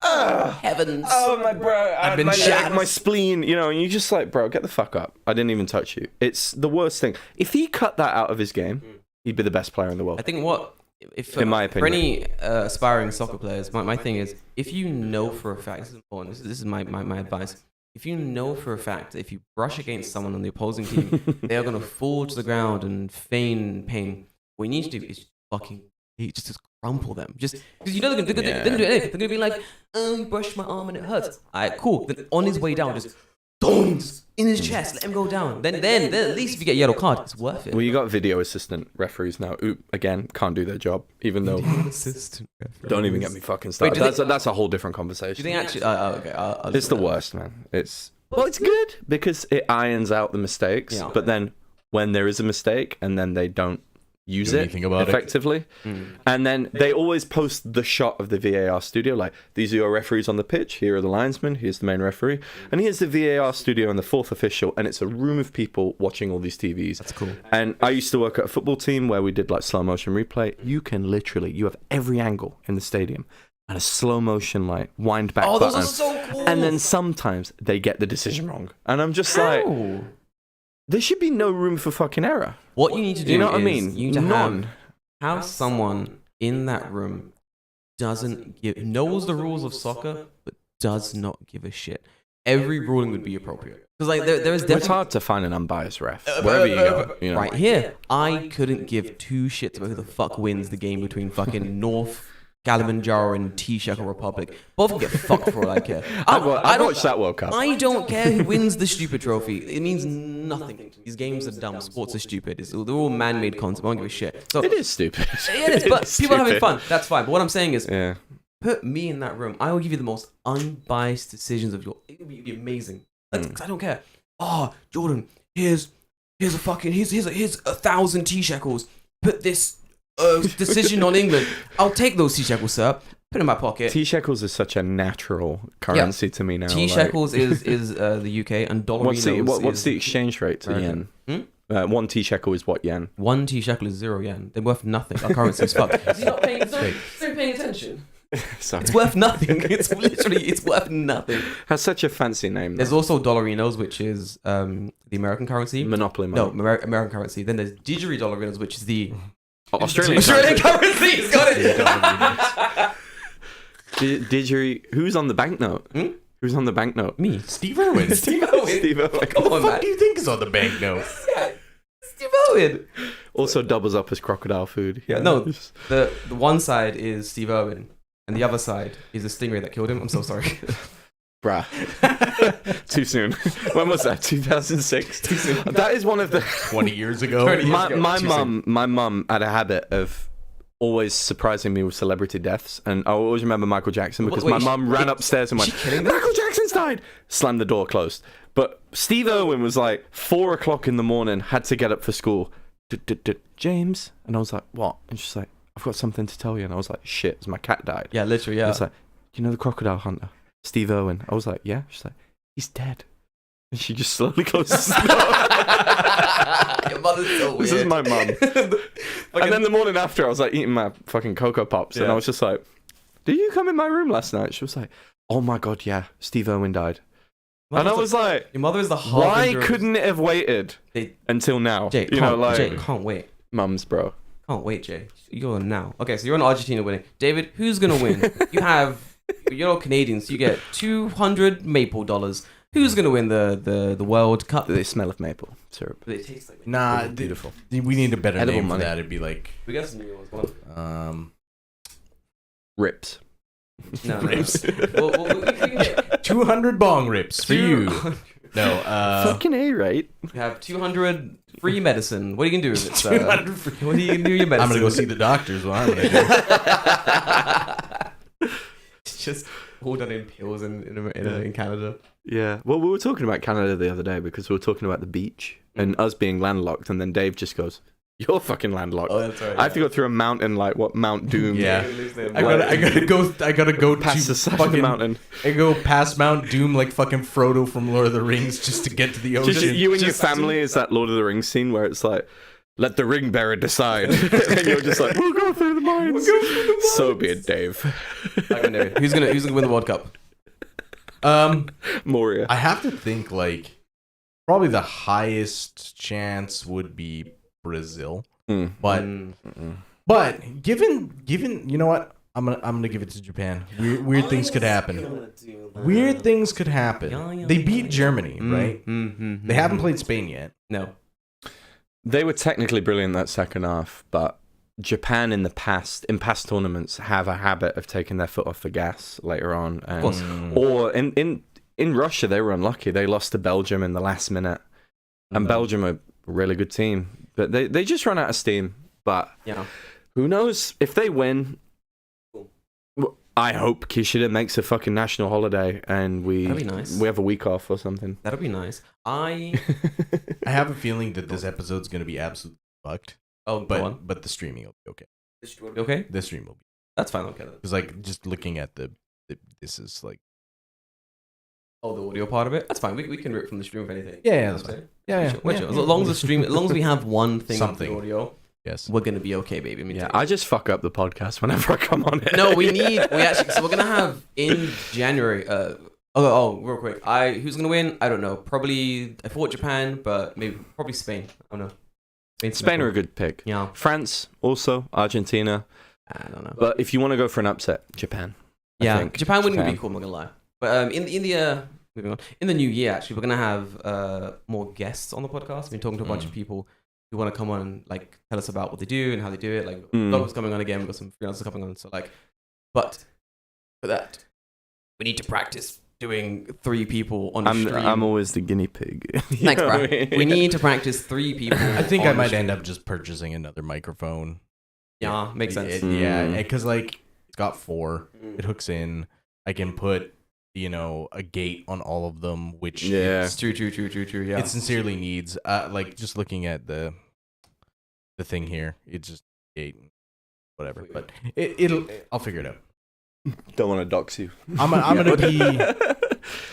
Heavens. oh my bro, I've been my shot. leg, my spleen, you know, and you're just like, bro, get the fuck up. I didn't even touch you. It's the worst thing. If he cut that out of his game, he'd be the best player in the world. I think what if In my for opinion. any aspiring soccer players, my thing is if you know for a fact, this is important. This is my advice. If you know for a fact that if you brush against someone on the opposing team, they are going to fall to the ground and feign pain. What you need to do is just crumple them. Just because you know they're gonna do anything. They're gonna be like, you brushed my arm and it hurts. Alright, cool. Then on his way down, just doins in his chest, let him go down. Then at least if you get a yellow card, it's worth it. Well, you got video assistant referees now. Who, again, can't do their job, even though. Don't even get me fucking started. Wait, That's a whole different Do conversation. you think actually? Okay, I'll It's the worst, man. It's good because it irons out the mistakes. Yeah. But then when there is a mistake and then they don't use Do it anything about it. effectively, and then they always post the shot of the VAR studio, like these are your referees on the pitch. Here are the linesmen. Here's the main referee, and here's the VAR studio and the fourth official, and it's a room of people watching all these TVs. That's cool. And I used to work at a football team where we did like slow motion replay. You have every angle in the stadium and a slow motion like wind back Oh, those button. are so cool. And then sometimes they get the decision wrong. And I'm just like, Ow. there should be no room for fucking error. What you need to do You know what I is mean? you need to None. have someone in that room knows the rules of soccer but does not give a shit. Every ruling would be appropriate because like there is It's definitely hard to find an unbiased ref wherever you go. You know? right here. I couldn't give two shits about who the fuck wins the game between fucking North Kalimanjaro and Czech Republic. Both can get fucked for all I care. I've watched that World Cup. I don't care who wins the stupid trophy. It means nothing. These games are dumb. Sports are stupid. They're all man-made concepts. I don't give a shit. So It is stupid. it is, but It's people are having stupid. fun. That's fine. But what I'm saying is, Yeah. put me in that room. I will give you the most unbiased decisions of your. It would be amazing. Because I don't care. Oh, Jordan, here's a 1,000 T-shekels. Put this decision on England. I'll take those T-shekels, sir. Put in my pocket. T-shekels is such a natural currency to me now. T-shekels is the UK and dollarinos. What's the exchange rate to yen? American. One T-shekel is what yen? 1 T-shekel is 0 yen. They're worth nothing. Our currency is fucked. Is he not paying attention? Sorry. It's worth nothing. It's worth nothing. Has such a fancy name. There's also dollarinos, which is the American currency. Monopoly No, money. American currency. Then there's dollarinos, which is the Australian currency. He's got it. Didgeridoo. Who's on the banknote? Who's on the banknote? Me. Steve Irwin. Steve Owen. Steve Owen. Come on, What man. do you think is on the banknote? Yeah. Steve Owen. Also doubles up as crocodile food. Yeah, no. The one side is Steve Owen, and the other side is the stingray that killed him. I'm so sorry. Bruh. Too soon. When was that? 2006? Too soon. That is one of the... 20 years ago. 20 years My ago. my mum had a habit of always surprising me with celebrity deaths, and I always remember Michael Jackson because Wait, my mum ran upstairs and went, Michael Jackson's died! Slammed the door closed. But Steve Irwin was like 4 o'clock in the morning, had to get up for school. James? And I was like, what? And she's like, I've got something to tell you. And I was like, shit, my cat died. Yeah, literally, yeah. And it's like, you know the crocodile hunter? Steve Irwin. I was like, yeah. She's like, he's dead. And she just slowly closes the door. Your mother's so weird. This is my mum. And then the morning after, I was like eating my fucking Cocoa Pops, and I was just like, did you come in my room last night? She was like, oh my God, yeah, Steve Irwin died. And I was like, your mother is the why harbinger of- couldn't it have waited They- until now? Jay, You know, like Jay, can't wait. mums, bro. Can't wait, Jay. You're now. Okay, so you're on Argentina winning. David, who's gonna win? You're Canadians. You get $200 maple dollars. Who's gonna win the World Cup? They smell of maple syrup. It tastes like Nah, Beautiful. we need a better Edible name money. for that. It'd be like We got some new ones. Go on. Rips. No, Rips. Well, we can get 200 bong rips for you. No, Fucking A, right? You have 200 free medicine. What are you gonna do with it? 200 free. What are you gonna do with your medicine? I'm gonna go see the doctors. What I'm gonna do. It's just all done in pills in Canada. Yeah. Well, we were talking about Canada the other day because we were talking about the beach and us being landlocked, and then Dave just goes, "You're fucking landlocked." Oh, that's right. I have to go through a mountain like what Mount Doom. Yeah. I I gotta go Past the to side of the fucking mountain. I go past Mount Doom like fucking Frodo from Lord of the Rings just to get to the ocean. Just you and your Just- family is that Lord of the Rings scene where it's like, let the ring bearer decide, and you're just like, we'll go through the mines. So be it, Dave. Who's gonna win the World Cup? Moria. I have to think like probably the highest chance would be Brazil, Mm. but given you know what, I'm gonna give it to Japan. Weird things could happen. Weird things could happen. They beat Germany, right? They haven't played Spain yet. No. They were technically brilliant that second half, but Japan in past tournaments have a habit of taking their foot off the gas later on. And, Of course. Or in Russia, they were unlucky. They lost to Belgium in the last minute. And Belgium are a really good team. But they just run out of steam. But Yeah. who knows? If they win, I hope Kishida makes a fucking national holiday and That'd be nice. we have a week off or something. That'll be nice. I have a feeling that this episode's gonna be absolutely fucked, go on. but the streaming will be okay. Okay, The stream will be that's fine. Okay. because like just looking at this is like Oh, the audio part of it. That's fine. We can rip from the stream if anything. Yeah, that's fine. yeah. As long as the stream, as long as we have one thing Something. of the audio, Yes. we're gonna be okay, baby. Yeah, I just fuck up the podcast whenever I come on it. No, we actually. So we're gonna have in January. Real quick. Who's gonna win? I don't know. Probably I thought Japan, but maybe probably Spain. I don't know. Spain are a good pick. Yeah. France also, Argentina. I don't know. But if you want to go for an upset, Japan. I Yeah, think. Japan wouldn't be cool. I'm not gonna lie. But moving on. In the new year, actually, we're gonna have more guests on the podcast. We've been talking to a bunch of people who want to come on and like tell us about what they do and how they do it. Like, Vlog's coming on again. We've got some freelancers coming on. So like, but for that, we need to practice doing 3 people on stream. I'm always the guinea pig. You Thanks, know bro. what I mean? We need to practice 3 people. I think I on might stream. end up just purchasing another microphone. Yeah, makes sense. Yeah, because like it's got 4. It hooks in. I can put a gate on all of them, which Yeah. It's true. Yeah. it sincerely needs. Like just looking at the thing here, it's just gate, whatever. But I'll figure it out. Don't want to dox you. I'm gonna be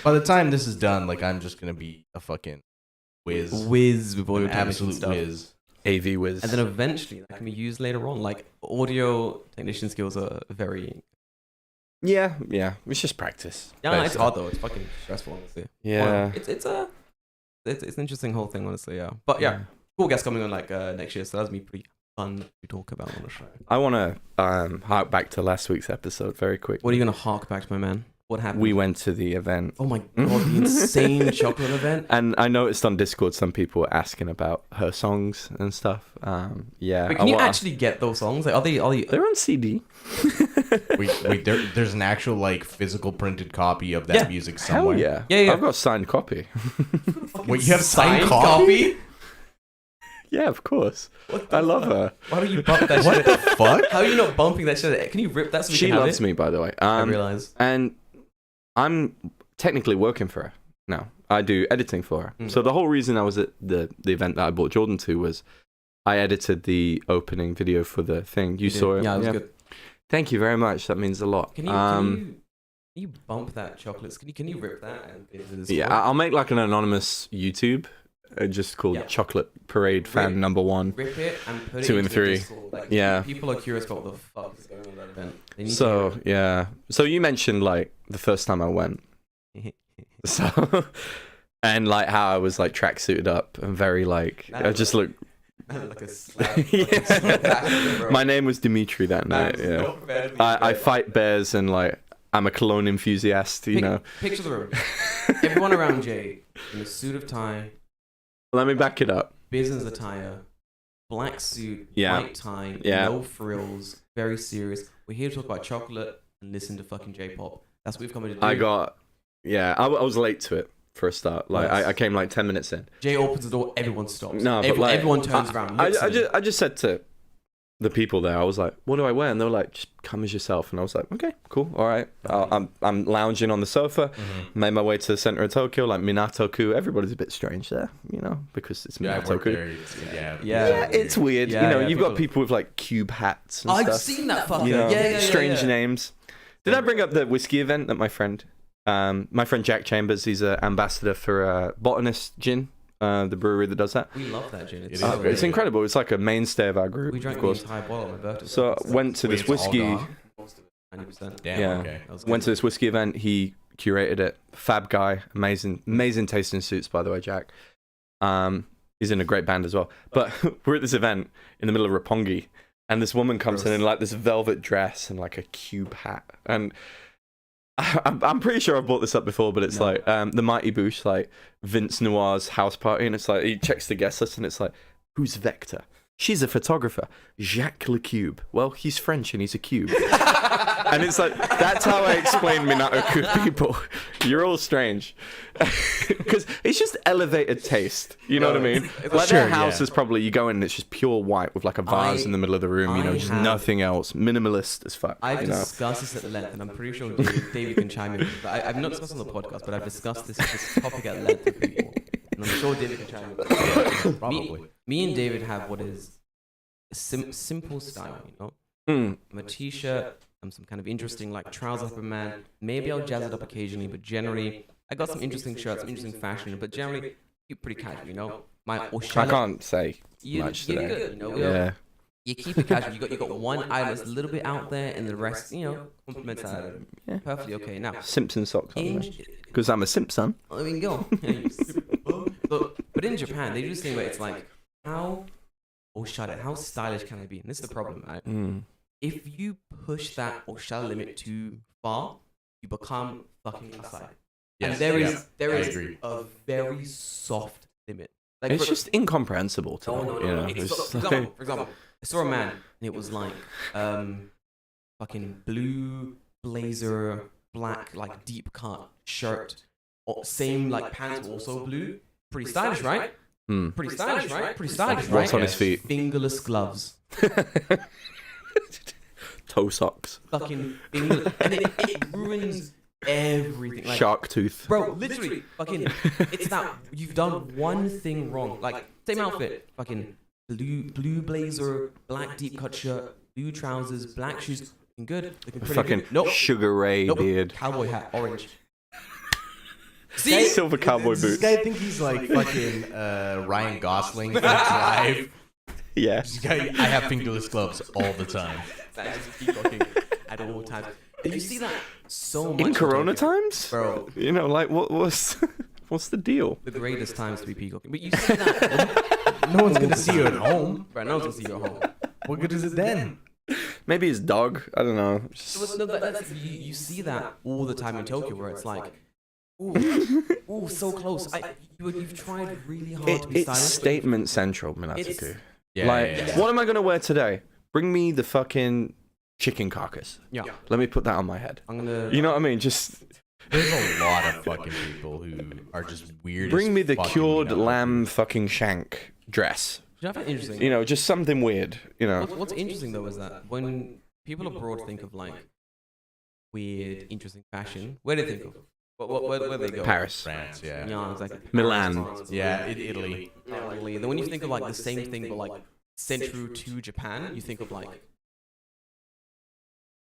by the time this is done, like I'm just gonna be a fucking whiz, with audio an absolute stuff. whiz. AV whiz. And then eventually that can be used later on. Like audio technician skills are very. yeah, it's just practice. Yeah, it's basically. hard though. It's fucking stressful, honestly. Yeah. Well, it's an interesting whole thing, honestly. Yeah, but yeah, cool guests coming on like next year, so that's be pretty fun to talk about on the show. I want to hark back to last week's episode very quick. What are you gonna hark back to, my man? What happened? We went to the event. Oh my god, the insane chocolate event. And I noticed on Discord some people were asking about her songs and stuff. Yeah. Wait, can you actually get those songs? Like, are they? They're on CD. Wait, there's an actual like physical printed copy of that music somewhere. Hell yeah. Yeah. I've got a signed copy. Wait, you have signed copy? Yeah, of course. I love her. Why don't you bump that What shit? the fuck? How are you not bumping that shit? Can you rip that so we She can have loves it? me, by the way. I realize. And I'm technically working for her now. I do editing for her. So the whole reason I was at the event that I brought Jordan to was I edited the opening video for the thing. You saw it? Yeah, it was good. Thank you very much. That means a lot. Can you bump that chocolates? Can you rip that? Yeah, I'll make like an anonymous YouTube just called Chocolate Parade Fan Number 1. Rip it and put 2 it and into 3. Discord. Like, Yeah. People are curious about what the fuck is going on at that event. They need to So hear yeah. So you mentioned like the first time I went. it. So, and like how I was like tracksuited up and very like I just looked. Like a slap. Yeah. My name was Dimitri that night. Yeah. I fight bears and like I'm a cologne enthusiast. You know. Picture the room. Everyone around Jay in a suit of tie. Let me back it up. Business attire, black suit, Yeah. white tie, Yeah. no frills, very serious. We're here to talk about chocolate and listen to fucking J-pop. That's what we've come to do. I was late to it for a start. Like Yes. I came like 10 minutes in. Jay opens the door, everyone stops. No, but like everyone turns around. I just said to the people there, I was like, "What do I wear?" And they were like, "Just come as yourself." And I was like, "Okay, cool, all right." I'm lounging on the sofa, made my way to the center of Tokyo, like Minato-ku. Everybody's a bit strange there, you know, because it's Minato-ku. Yeah, it's weird. Yeah, you know, yeah, you've got people with like cube hats and I've stuff. seen that fucker. You know, yeah, strange yeah. names. Did I bring up the whiskey event that my friend Jack Chambers, he's an ambassador for Botanist Gin, the brewery that does that. We love that gin. It's incredible. It's like a mainstay of our group, We drank of the course. entire bottle on my birthday. So I went to this whiskey. 90%. Damn. Yeah. Okay. That was good. Went to this whiskey event. He curated it. Fab guy. Amazing tasting suits, by the way, Jack. He's in a great band as well. But we're at this event in the middle of Roppongi, and this woman comes in like this velvet dress and like a cube hat. And I'm pretty sure I've brought this up before, but it's like the Mighty Boosh, like Vince Noir's house party, and it's like he checks the guest list, and it's like, who's Vector? She's a photographer. Jacques Lecube. Well, he's French and he's a cube. And it's like, that's how I explain Minato people. You're all strange. Because it's just elevated taste. You know what I mean? Like their house is probably, you go in and it's just pure white with like a vase in the middle of the room, you know, just nothing else. Minimalist as fuck. I've you know? discussed this at length, and I'm pretty sure David can chime in. But I've not discussed it on the podcast, but I've discussed this topic at length with people. And I'm sure David can chime in. Probably. Me and David have what is a simple style, you know? I'm a t-shirt, I'm some kind of interesting like trouser for a man. Maybe I'll jazz it up occasionally, but generally, I got some interesting shirts, some interesting fashion, but generally, keep pretty casual, you know? I can't say much today. Good, you know? Yeah. You keep it casual. You got one item that's a little bit out there, and the rest, you know, complements that item. Yeah. Perfectly okay. Now, Simpson socks on because I'm a Simpson. I mean, go. But in Japan, they do this thing where it's like, how stylish can I be? And this is the problem, right? If you push that oshara limit too far, you become fucking asai. Yes, And there is agree. a very soft limit. Like It's just incomprehensible to me. no. You know? For example, I saw a man and it was like fucking blue blazer, black like deep cut shirt, same like pants also blue. Pretty stylish, right? Pretty stylish, right? Pretty stylish, right? What's on his feet? Fingerless gloves. Toe socks. Fucking fingerless. And it ruins everything. Like, Shark tooth. bro, literally, fucking, it's that you've done one thing wrong. Like, same outfit, fucking blue blazer, black deep cut shirt, blue trousers, black shoes, looking good. Looking pretty Fucking good. Nope. Sugar Ray Nope. beard. Cowboy hat, orange. See? Silver cowboy Does boots. this guy think he's like fucking Ryan Gosling from Drive? Yeah. This guy, I have fingerless gloves all the time. That just keep fucking at all times. And you see that so much In Corona Tokyo. times? Bro. You know, like, what's the deal? The greatest times to be peacocking. But you see that. No one's gonna see you at home. Bro, no one's gonna see you at home. What good is it then? Maybe his dog. I don't know. No, you see that all the time in Tokyo where it's like, ooh, so close. You've tried really hard to be It's stylish. statement central, Minato-ku. Yeah. What am I gonna wear today? Bring me the fucking chicken carcass. Yeah. Let me put that on my head. I'm gonna. You know what I mean? Just There's a lot of fucking people who are just weird. bring as me the fucking cured Minato-ku. lamb fucking shank dress. You know what's interesting? You know, just something weird. You know. What's interesting though is that when people abroad think of like weird, interesting fashion, where do they think of? Where do they go? Paris. France, yeah. Yeah, exactly. Milan. Yeah, Italy. Italy. Then when you think of like the same thing but like central to Japan, you think of like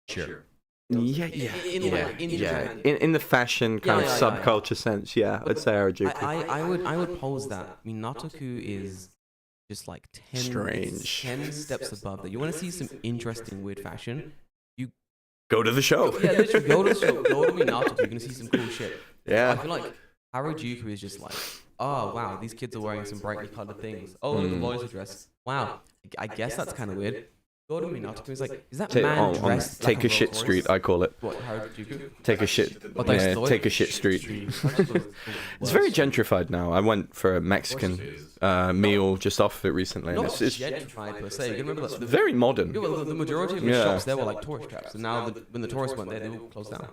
Sure. Yeah. in Japan. In the fashion kind of Yeah. subculture sense, yeah, I'd say Harajuku. I would pose that Minato-ku is just like 10 Strange. 10 steps above that. You want to see some interesting weird fashion? Go to the show. Yeah, literally go to the show. Go to Minato-ku. You're gonna see some cool shit. I Yeah. feel like Harajuku is just like, oh wow, these kids are wearing some brightly colored things. Oh, look, the boys are dressed. Wow, I guess that's kind of weird. Jordan Minato is like, is that man dressed Take like a shit street, I call it. What, Harajuku? Take a shit. Yeah, take a shit street. It's very gentrified now. I went for a Mexican meal just off of it recently. And Not it's gentrified per se. You can remember that very modern. yeah, well, the majority of the shops there were like tourist traps, and now when the tourists went there, they all closed down.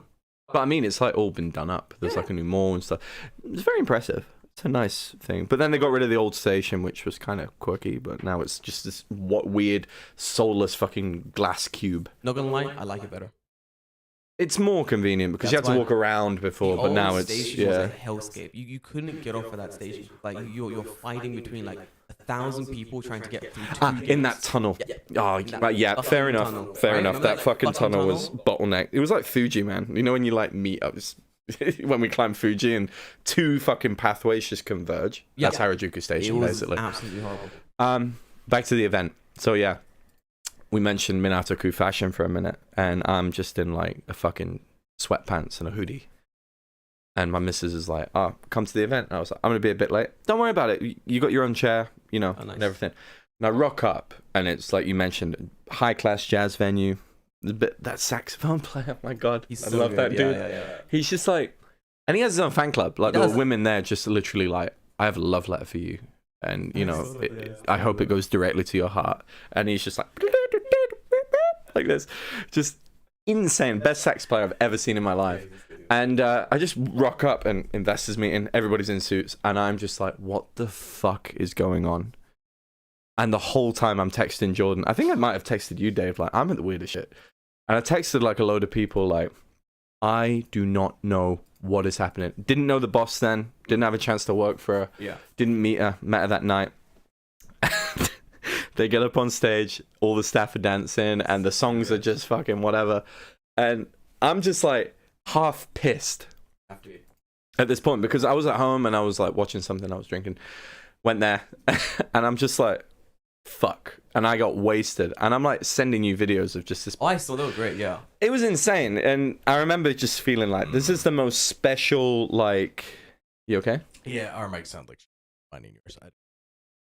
But I mean, it's like all been done up. There's like a new mall and stuff. It's very impressive. It's a nice thing. But then they got rid of the old station, which was kind of quirky. But now it's just this weird, soulless fucking glass cube. Not gonna lie, I like it better. It's more convenient because you That's had to why walk around before, The but old now it's station was a hellscape. You couldn't get off of that station. Like you're fighting between like 1,000 people trying to get through two in gates. that tunnel. Yeah. Oh, That yeah, fucking fair enough. tunnel, Fair right? enough. Remember That fucking tunnel tunnel? was bottleneck. It was like Fuji, man. You know when you like meet up when we climb Fuji and two fucking pathways just converge. Yeah. That's Harajuku It Station, was basically. absolutely horrible. Back to the event. So yeah, we mentioned Minato-ku fashion for a minute, and I'm just in like a fucking sweatpants and a hoodie. And my missus is like, "Oh, come to the event." And I was like, "I'm gonna be a bit late. Don't worry about it. You got your own chair, you know, Oh, nice. and everything." And I rock up, and it's like you mentioned, high class jazz venue. That saxophone player, oh my god, He's I so love good. that Yeah, dude. yeah. He's just like, and he has his own fan club. Like He there were does. women there, just literally like, "I have a love letter for you." And you know, I hope it goes directly to your heart. And he's just like like this, just insane. Best sax player I've ever seen in my life. And I just rock up and investors meeting. Everybody's in suits, and I'm just like, what the fuck is going on? And the whole time I'm texting Jordan. I think I might have texted you, Dave. Like, I'm at the weirdest shit. And I texted like a load of people. Like, I do not know what is happening. Didn't know the boss then. Didn't have a chance to work for her. Yeah. Didn't meet her. Met her that night. They get up on stage. All the staff are dancing, and the songs are just fucking whatever. And I'm just like half pissed at this point because I was at home and I was like watching something. I was drinking. Went there, and I'm just like, fuck. And I got wasted. And I'm like sending you videos of just this. Oh, I saw they were great. Yeah. It was insane. And I remember just feeling like this is the most special, like, you okay? Yeah, our mic sounds like on your side.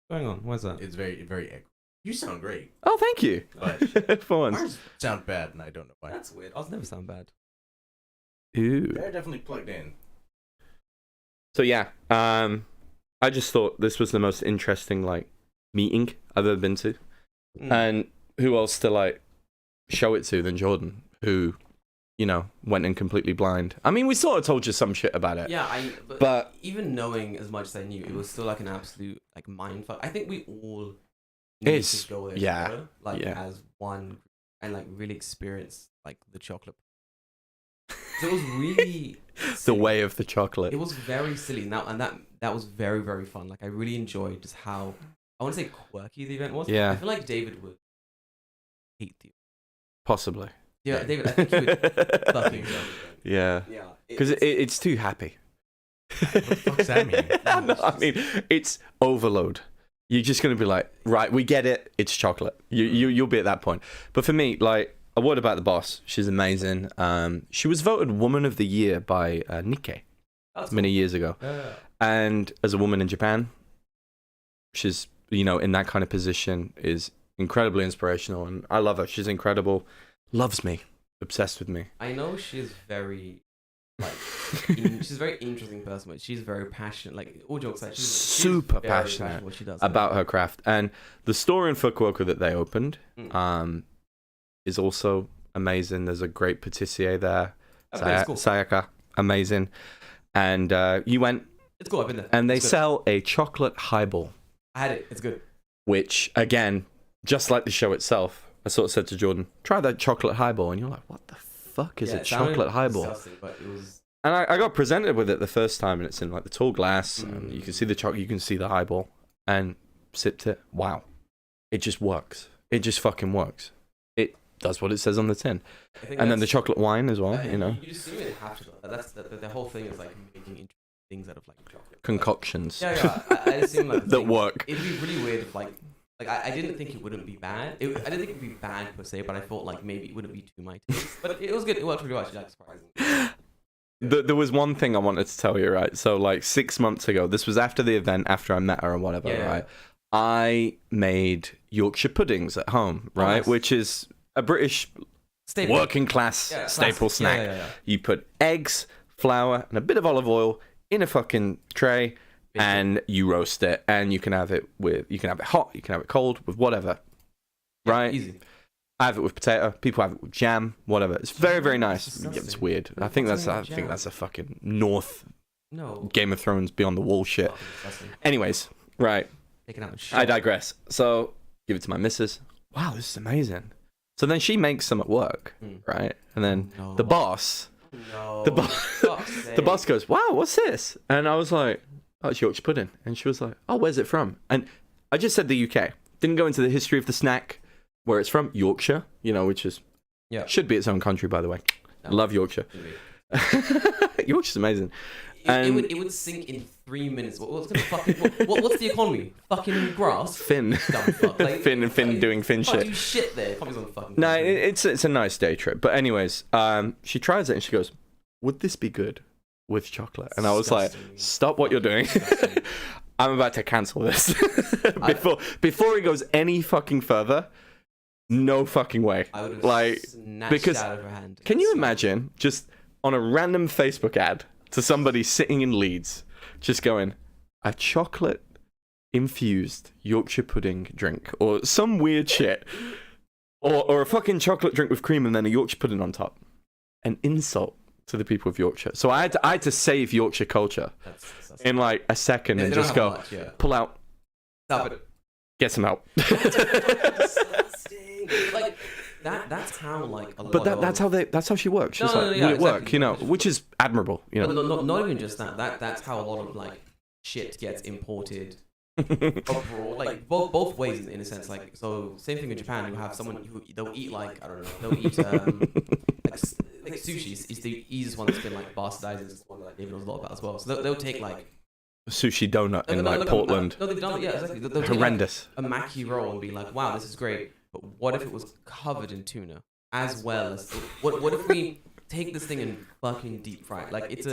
What's going on? Why's that? It's very echoey. You sound great, Oh, thank you. but For once. ours sound bad, and I don't know why. That's weird. Ours never sound bad. Ooh. They're definitely plugged in. So yeah, I just thought this was the most interesting like meeting I've ever been to. And who else to like show it to than Jordan, who, you know, went in completely blind. I mean, we sort of told you some shit about it. Yeah, But even knowing as much as I knew, it was still like an absolute like mindfuck. I think we all need It's- to go there yeah, together, like yeah. as one, and like really experience like the chocolate. So it was really the silly. way of the chocolate. It was very silly. Now and that was very fun. Like I really enjoyed just how I want to say quirky the event was. Yeah. I feel like David would hate you. Possibly. Yeah, David. I think he would fucking go. Yeah. Yeah, Because it's too happy. What the fuck's that mean? No, I mean, it's overload. You're just going to be like, right, we get it. It's chocolate. You'll be at that point. But for me, like, a word about the boss. She's amazing. She was voted Woman of the Year by Nikkei That's many cool. years ago. Yeah. And as a woman in Japan, she's, you know, in that kind of position is incredibly inspirational. And I love her. She's incredible. Loves me. Obsessed with me. I know she's very, like, she's a very interesting person, but she's very passionate. Like, all jokes aside, she's Super very passionate what she does. About her craft. And the store in Fukuoka that they opened is also amazing. There's a great patissier there. Okay, it's cool. Sayaka. Amazing. And you went, It's cool. I've been there. and they It's good. sell a chocolate highball, I had it. It's good. which, again, just like the show itself, I sort of said to Jordan, try that chocolate highball. And you're like, what the fuck is Yeah, a it sounded chocolate highball? disgusting, but it was. And I got presented with it the first time, and it's in like the tall glass, and you can see the chocolate, you can see the highball, and sipped it. Wow. It just works. It just fucking works. It does what it says on the tin. I think And then the that's- chocolate wine as well, you know. You just assume it have to. That's the whole thing is like making interesting things out of like chocolate. Concoctions Yeah. I assume like the that thing- work. It'd be really weird if like I didn't think it wouldn't be bad. I didn't think it'd be bad per se, but I thought like maybe it wouldn't be too my taste. But it was good. It worked really well. Actually, like surprising. There was one thing I wanted to tell you, right? So, like 6 months ago, this was after the event, after I met her or whatever, Yeah. right? I made Yorkshire puddings at home, right? nice. Which is a British Staple. working class staple classic. snack. Yeah. You put eggs, flour, and a bit of olive oil in a fucking tray, and you roast it. And you can have it hot, you can have it cold, with whatever, right? Easy. I have it with potato. People have it with jam, whatever. It's very, very nice. Disgusting. It's weird. I think that's a fucking North No. Game of Thrones Beyond the Wall shit. Fucking disgusting. Anyways, right. Taking out the I shit. digress. So give it to my missus. Wow, this is amazing. So then she makes some at work, right? And then No. the boss, No. the boss, Fuck's the sake. boss goes, "Wow, what's this?" And I was like, "Oh, it's Yorkshire pudding." And she was like, "Oh, where's it from?" And I just said the UK. Didn't go into the history of the snack, where it's from. Yorkshire, which is should be its own country, by the way. No. Love Yorkshire. Yorkshire's amazing. It would sink in 3 minutes. What's the economy? Fucking grass. Finn, Dumb fuck. Like, Finn doing Finn can't shit. do shit there. Economy's on fucking. No, it's a nice day trip. But anyways, she tries it and she goes, "Would this be good with chocolate?" And I was like, Disgusting. "Stop what you're doing. I'm about to cancel this before it goes any fucking further. No fucking way." I would have like, snatched because it out of her hand. can you imagine just on a random Facebook ad to somebody sitting in Leeds, just going, "A chocolate infused Yorkshire pudding drink," or some weird shit, or a fucking chocolate drink with cream and then a Yorkshire pudding on top? An insult to the people of Yorkshire. So I had to save Yorkshire culture That's in like a second They and don't just have go, much, yeah. pull out, Stop it. get some help. Disgusting. Like that's how like a lot But of that's how she works. She's No, like, yeah, will it work? exactly. Which is admirable. not even just that. That's how a lot of like shit gets imported abroad. Like both ways in a sense. Like so, same thing in Japan. You have someone who they'll eat like I don't know. They'll eat like sushi is the easiest one that's been like bastardized. It's one that like, David knows a lot about as well. So they'll take like Sushi donut in like Portland. No, they've done it. Yeah, exactly. They'll take, like, Horrendous. a maki roll and be like, wow, this is great. But what if it was covered in tuna as well as what if we take this thing and fucking deep fry it? Like it's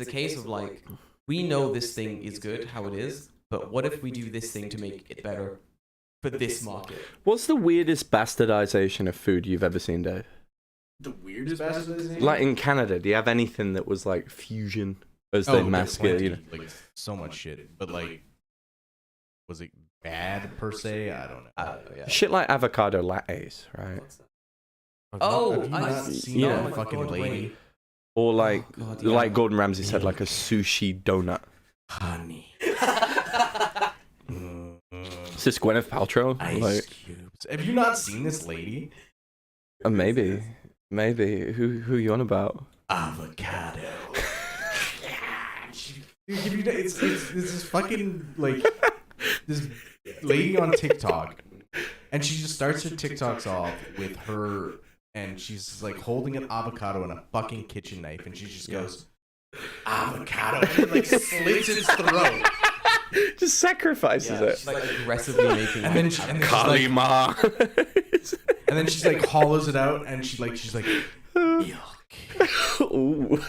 a case of like we know this thing is good how it is, but what if we do this thing to make it better for this market? What's the weirdest bastardization of food you've ever seen, Dave? The weirdest bastardization? Like in Canada, do you have anything that was like fusion as they mask it? Like so much shit. But like, was it bad per se? I don't know. I don't know, yeah. Shit like avocado lattes, right? Oh, have you I not see. seen Yeah. that fucking lady? Or like, God, yeah. like Gordon Ramsay said, like a sushi donut. Honey. Is this Gwyneth Paltrow? Ice Like, cubes. Have you not seen this lady? maybe. Who you on about? Avocado. Dude, it's this fucking like this lady on TikTok, and she just starts her TikToks off with her, and she's like holding an avocado and a fucking kitchen knife, and she just goes avocado, and like slits its throat, Just sacrifices it. She's like aggressively making and then like, she's like, Kalima. and then she's like hollows it out, and she's like yuck, Ooh.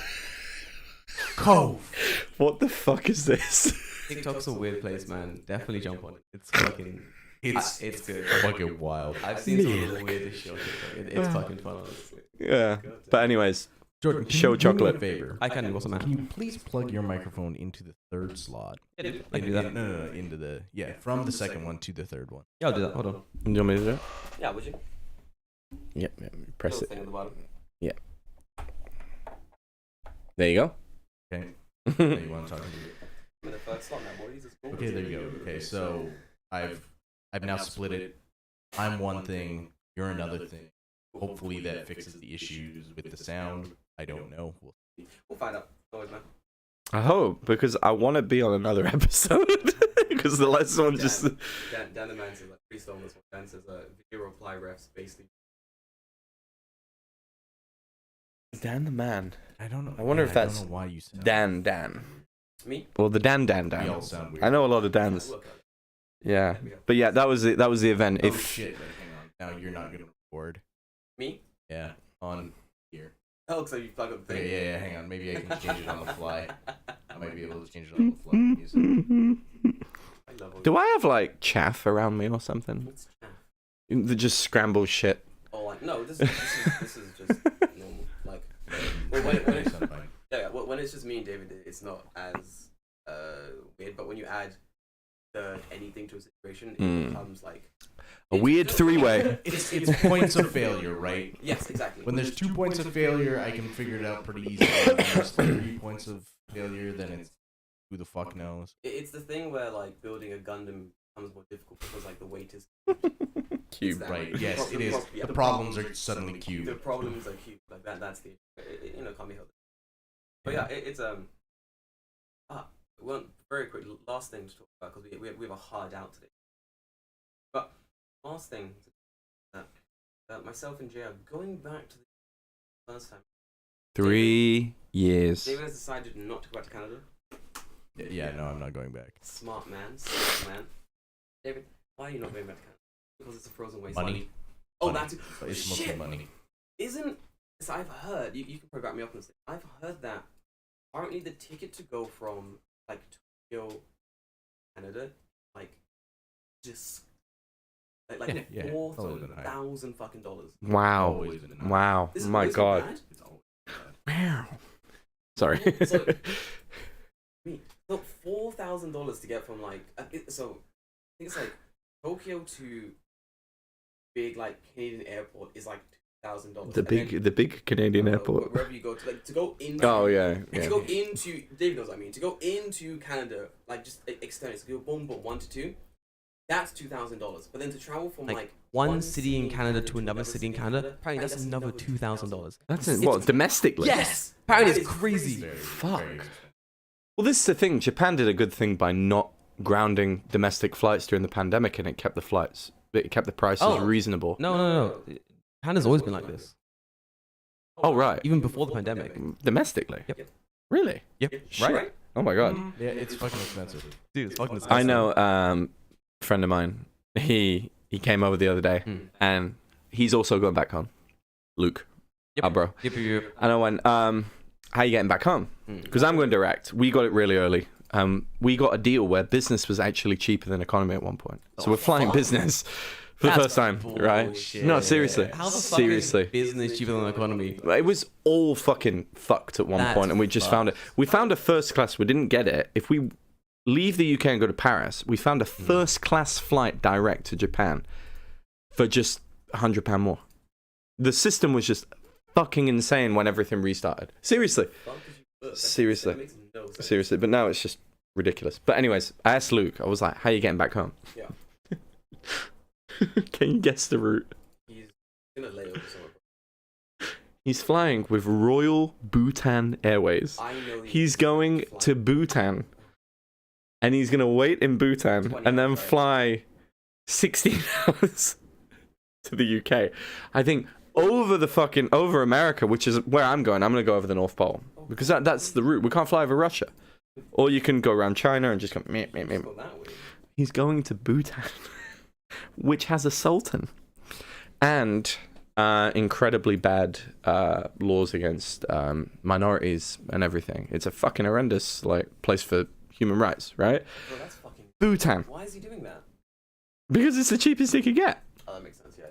cove. What the fuck is this? TikTok's a weird place, man. Definitely jump on it. It's fucking it's good. Fucking wild. I've seen some of the weirdest shit on TikTok. It's fucking fun, honestly. Yeah. But anyways, Jordan, can Show you do me chocolate. a favor. I can. What's the Can matter? you please plug your microphone into the third slot? I can Like, do that. No, into the from the second one to the third one. Yeah, I'll do that. Hold on. do you want me to do it? Yeah, would you? Yep. Press it. Thing at the bottom. There you go. Okay. Now you want to talk to me? I'm in the first slot now, boys. It's cool. Okay, there you go. Okay, so I've now split it. I'm one thing, you're another thing. Hopefully that fixes the issues with the sound. I don't know. We'll find out. Always, man. I hope, because I want to be on another episode. Because the last one just. Dan the man says, like, freestyle this one. Dan says, video reply refs basically. Dan the man. I don't know. I wonder if I don't that's know why you said Dan. Me? Well, the Dan. We all sound weird. I know a lot of Dans. Yeah. But yeah, that was it. That was the event. Oh If shit! Wait, hang on. Now you're not gonna record. Me? Yeah, on here. Oh, so you plug up the thing. Yeah, hang on. Maybe I can change it on the fly. I might be able to change it on the fly. Music. I love all Do I have like chaff around me or something? What's chaff? Just scrambled shit. Oh, like no, this is just normal. Like, well, when it's just me and David, it's not as weird. But when you add anything to a situation, it becomes like A weird three-way. It's points of failure, right? Yes, exactly. When there's 2 points of failure, I can figure it out pretty easily. When there's 3 points of failure, then it's who the fuck knows. It's the thing where like building a Gundam becomes more difficult because like the weight is Cube. Right, yes, it is. The problems are suddenly the cubed. problems are cute. Like that's the can't be helped. But yeah, it's well, very quick last thing to talk about because we have a hard out today. But last thing that myself and Jay are going back to the first time. 3 years. David has decided not to go back to Canada. Yeah, no, I'm not going back. Smart man. David, why are you not going back to Canada? Because it's a frozen wasteland. Money. Oh, Money. that's It's mostly shit. money. So I've heard you can probably back me up on this. I've heard that apparently the ticket to go from like Tokyo, Canada, like just like Yeah, it's always been high. $4,000 fucking dollars. Wow. Always been high. Wow. This is My always God. bad? It's always been high. Sorry. So $4,000 to get from like I think it's like Tokyo to big like Canadian airport is like $2,000. the big Canadian airport. Wherever you go to go into. Oh yeah. To go into David knows what I mean. To go into Canada, like just externally, so you go boom 1 to 2. That's $2,000. But then to travel from like one city in Canada to another city in Canada, apparently that's another $2,000. That's what domestically. Yes, Apparently that it's is crazy. Fuck. Well, this is the thing. Japan did a good thing by not grounding domestic flights during the pandemic, and it kept the prices reasonable. No. Canada's always been like this, Oh right. even before the pandemic. Domestically. Yep. Really? Yep. Right. Oh my God. Yeah, it's fucking expensive. Dude, it's fucking I disgusting. know a friend of mine, he came over the other day, and he's also going back home. Luke. Yep. Our bro. Yep. And I went, how you getting back home? Because I'm going direct. We got it really early. We got a deal where business was actually cheaper than economy at one point. So we're flying business for the That's first time, right? bullshit. No, seriously. How the fuck Seriously. is business cheaper than economy? It was all fucking fucked at one That's point, and we just found it. We found a first class. We didn't get it. If we leave the UK and go to Paris, we found a first class flight direct to Japan for just £100 more. The system was just fucking insane when everything restarted. Seriously. Seriously. Seriously. But now it's just ridiculous. But anyways, I asked Luke. I was like, how are you getting back home? Yeah. Can you guess the route? He's gonna lay over somewhere. He's flying with Royal Bhutan Airways. I know He's going to Bhutan, and he's going to wait in Bhutan and then fly 16 hours to the UK. I think over America, which is where I'm going. I'm going to go over the North Pole because that's the route. We can't fly over Russia. Or you can go around China and just go meh, meh, meh. Go that way. He's going to Bhutan, which has a sultan and incredibly bad laws against minorities and everything. It's a fucking horrendous place for human rights, right? Bro, that's fucking. Bhutan, Why is he doing that? because it's the cheapest he could get. Oh, that makes sense. Yeah.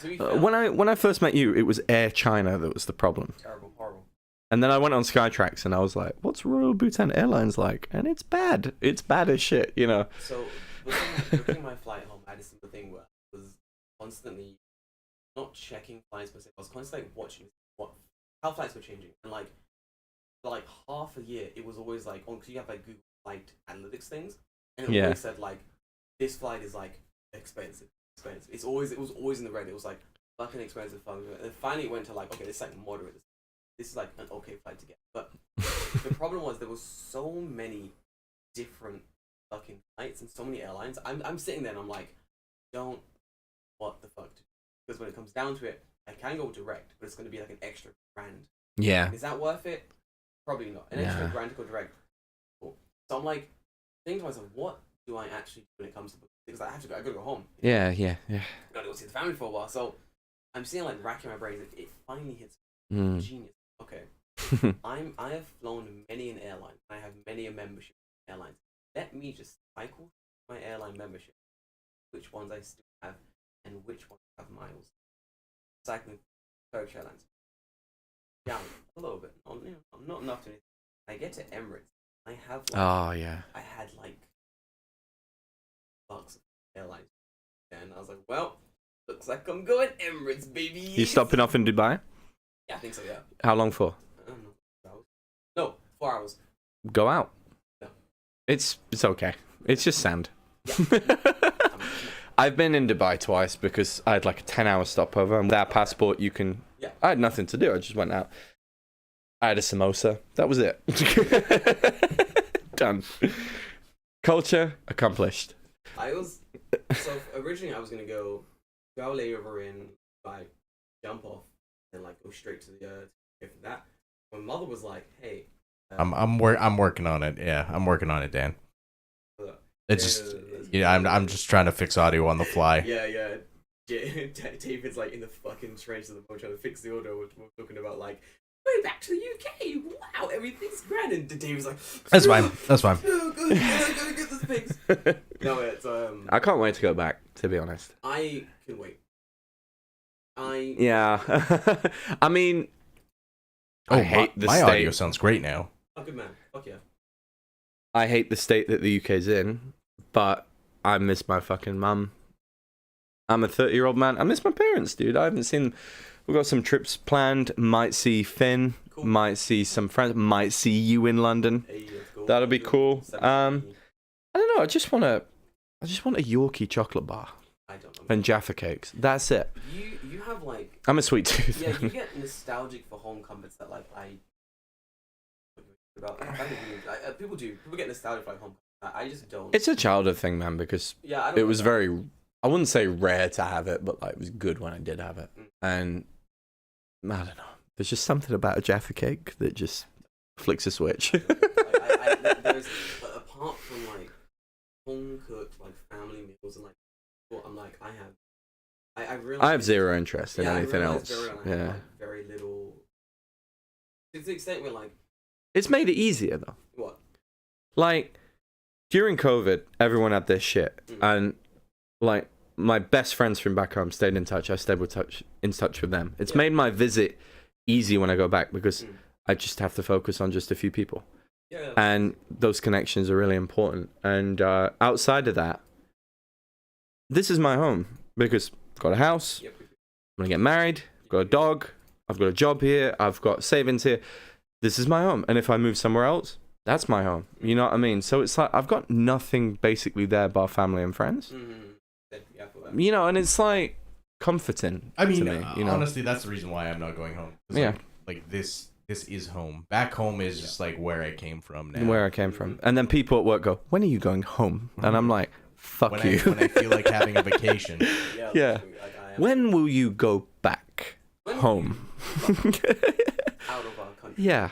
To be fair, When I first met you, it was Air China that was the problem. terrible, horrible. And then I went on Skytrax and I was like, what's Royal Bhutan Airlines like? And it's bad. It's bad as shit, you know? So booking my flight home, I had this simple thing where I was constantly not checking flights per se. I was constantly watching how flights were changing, and for like half a year, it was always like because you have like Google flight analytics things, and it always said like this flight is like expensive. It was always in the red. It was like fucking expensive. And finally it went to like, okay, this is like moderate. This is like an okay flight to get. But the problem was there was so many different fucking flights and so many airlines. I'm sitting there and I'm like, what the fuck? Because when it comes down to it, I can go direct, but it's going to be like an extra grand. Yeah. Is that worth it? Probably not. An extra grand to go direct. Cool. So I'm like, thinking to myself, what do I actually do when it comes to booking? Because I gotta go home. Yeah. I gotta go see the family for a while. So I'm seeing like racking my brains. It finally hits. Mm. Genius. Okay. I have flown many an airline. I have many a membership in airlines. Let me just cycle my airline membership, which ones I still have, and which ones have miles. Cycling Turkish Airlines. Yeah, a little bit. Not enough to anything. I get to Emirates. I have like, Oh yeah. I had like bucks of airlines, and I was like, well, looks like I'm going Emirates, baby. You stopping off in Dubai? Yeah, I think so. Yeah. How long for? I don't know. 4 hours. No, 4 hours. Go out. No. It's okay. It's just sand. Yeah. I've been in Dubai twice because I had like a 10-hour stopover, and with our passport you can. Yeah. I had nothing to do. I just went out. I had a samosa. That was it. Done. Culture accomplished. So originally I was gonna go layover in, like jump off and like go straight to the from that. My mother was like, "Hey, I'm working on it. Yeah, I'm working on it, Dan. It's just I'm just trying to fix audio on the fly. Yeah. David's like in the fucking trenches of the boat trying to fix the audio, which we're talking about like going back to the UK. Wow, everything's grand. And David's like, That's fine. That's fine. No, go get this fixed. No, it's I can't wait to go back, to be honest. I can wait. Yeah. I mean, I hate the my state. audio sounds great now. Oh, good man. Fuck yeah. I hate the state that the UK's in, but I miss my fucking mum. I'm a 30-year-old man. I miss my parents, dude. I haven't seen them. We've got some trips planned. Might see Finn. Cool. Might see some friends. Might see you in London. Hey, let's go. That'll be cool. I 17. don't know. I just want a Yorkie chocolate bar I don't know. and Jaffa cakes. That's it. You have like I'm a sweet tooth. yeah, you get nostalgic for home comforts that like people get nostalgic for like home comforts. I just don't. It's a childhood thing, man, because Yeah, I don't it know was that. very, I wouldn't say rare to have it, but like it was good when I did have it. Mm. And I don't know. There's just something about a Jaffa cake that just flicks a switch. There's apart from like home cooked like family meals and like what I'm like I realized I have zero interest in yeah, anything I realized else. very early on I Yeah. have, like, very little to the extent where like It's made it easier though. what Like during COVID, everyone had this shit, and like my best friends from back home stayed in touch. I stayed in touch with them. It's made my visit easy when I go back because I just have to focus on just a few people. yeah And those connections are really important. And outside of that, this is my home because I've got a house, yep. I'm going to get married, I've got a dog, I've got a job here, I've got savings here. This is my home. And if I move somewhere else, that's my home. You know what I mean? So it's like I've got nothing basically there but family and friends. Yeah, I feel that. You know, and it's like comforting I mean, to me, you know? honestly, that's the reason why I'm not going home. 'Cause, Yeah. Like this is home. Back home is just like where I came from now. Where I came from. And then people at work go, when are you going home? And I'm like, fuck when you. when I feel like having a vacation. Yeah, Yeah. literally, like, I am When will you go back When- home? out of our country. Yeah.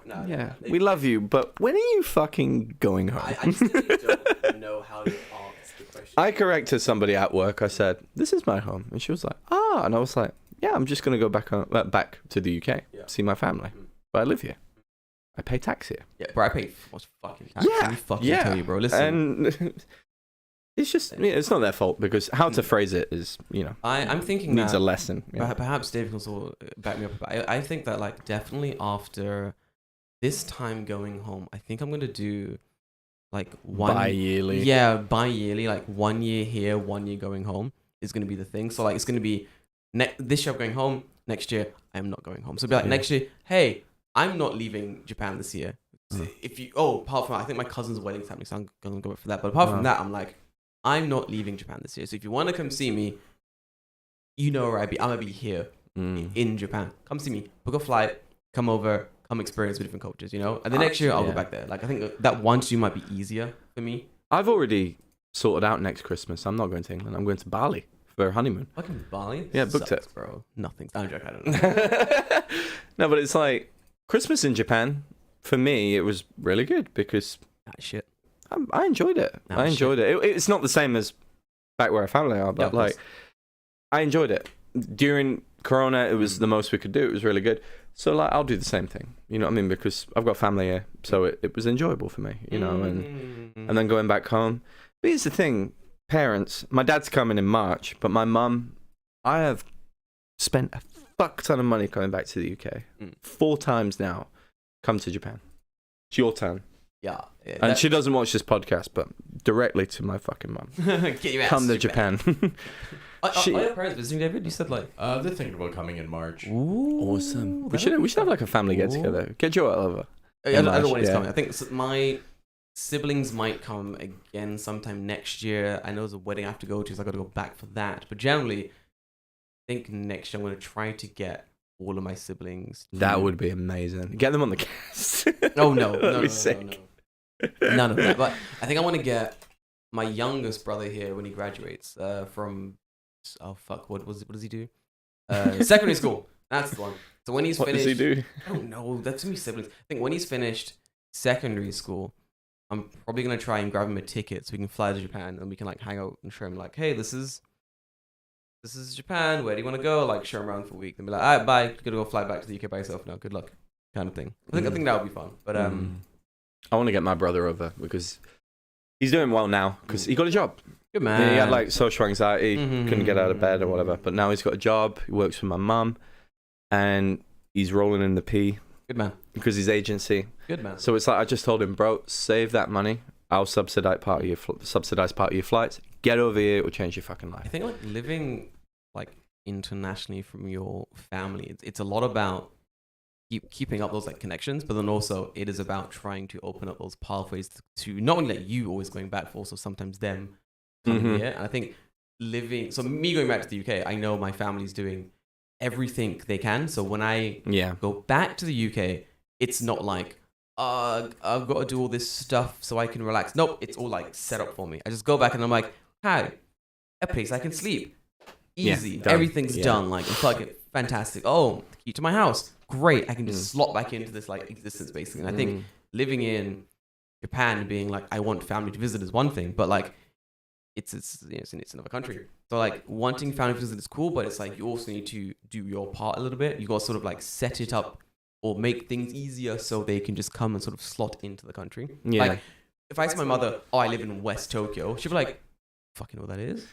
No, Yeah, they- we love you, but when are you fucking going home? I just really don't know how to ask the question. I corrected somebody at work. I said, "This is my home," and she was like, "Ah," and I was like, "Yeah, I'm just gonna go back back to the UK, Yeah. see my family, but I live here. I pay tax here." Yeah, Bro, I pay what's fucking tax. Yeah, Let me fucking yeah. tell you, bro. Listen, And it's just, it's not their fault because how to phrase it is, I'm thinking needs that a lesson. Yeah. perhaps Dave can also back me up. But I think that like definitely after this time going home, I think I'm gonna do like one Bi-yearly. Yeah, bi-yearly, like 1 year here, 1 year going home is gonna be the thing. So like it's gonna be this year I'm going home. Next year I am not going home. So it'll be like Yeah. next year, hey, I'm not leaving Japan this year. If you apart from I think my cousin's wedding's happening, so I'm gonna go for that. But apart from that, I'm like, I'm not leaving Japan this year. So if you want to come see me, you know where I'm gonna be here in Japan. Come see me. Book a flight. Come over. Come experience with different cultures. You know. And the next year I'll yeah. go back there. Like I think that once you might be easier for me. I've already sorted out next Christmas. I'm not going to England. I'm going to Bali for a honeymoon. Fucking Bali. Yeah, booked Sucks, it. bro. Nothing. I'm joking. I don't know. No, but it's like Christmas in Japan. For me, it was really good because Ah, shit. I enjoyed it. Oh, I enjoyed it. It's not the same as back where our family are, Yeah, but of course. like I enjoyed it. During Corona, it was the most we could do. It was really good. So like, I'll do the same thing. You know what I mean? Because I've got family here, so it was enjoyable for me. You know, and then going back home. But here's the thing, parents. My dad's coming in March, but my mum, I have spent a fuck ton of money coming back to the UK. 4 times now. Come to Japan. It's your turn. Yeah. And she doesn't watch this podcast, but directly to my fucking mum. Get your ass Come to Japan. Are your parents visiting, David? You said like they're thinking about coming in March. Ooh, Awesome. We should have like a family get together. Get Joel over. I don't know when it's Yeah. coming. I think my siblings might come again sometime next year. I know there's a wedding I have to go to, so I got to go back for that. But generally, I think next year I'm going to try to get all of my siblings. That would be amazing. Get them on the cast. Oh no, That'd no, be no, sick. no. None of that. But I think I want to get my youngest brother here when he graduates from. Oh fuck! What does he do? Secondary school. That's the one. So when he's What finished, does he do? I don't know. That's too many siblings. I think when he's finished secondary school, I'm probably gonna try and grab him a ticket so we can fly to Japan and we can like hang out and show him like, hey, this is Japan. Where do you want to go? Like show him around for a week. Then be like, all right, bye. Gotta go fly back to the UK by yourself now. Good luck, kind of thing. I think that would be fun. But I want to get my brother over because he's doing well now because he got a job. good man. Yeah, he had like social anxiety, couldn't get out of bed or whatever. But now he's got a job. He works for my mum, and he's rolling in the P good man. because his agency. Good man. So it's like I just told him, bro, save that money. I'll subsidize part of your flights. Get over here. It will change your fucking I life. think like living like internationally from your family, it's a lot about keeping up those like connections, but then also it is about trying to open up those pathways to not only like you always going back, but also sometimes them coming here. And I think me going back to the UK, I know my family's doing everything they can. So when I go back to the UK, it's not like I've got to do all this stuff so I can relax. Nope, it's all like set up for me. I just go back and I'm like, hi, a place I can sleep. Easy. Done. Everything's done. Like, it's fucking fantastic. Oh, the key to my house. Great. I can just slot back into this like existence basically. And I think living in Japan and being like, I want family to visit is one thing, but like, it's another country. So like wanting family to visit is cool, but it's like you also need to do your part a little bit. You got to sort of like set it up or make things easier so they can just come and sort of slot into the country. Yeah. Like if I tell my mother, oh, I live in West Tokyo, she'd be like, fucking know what that is?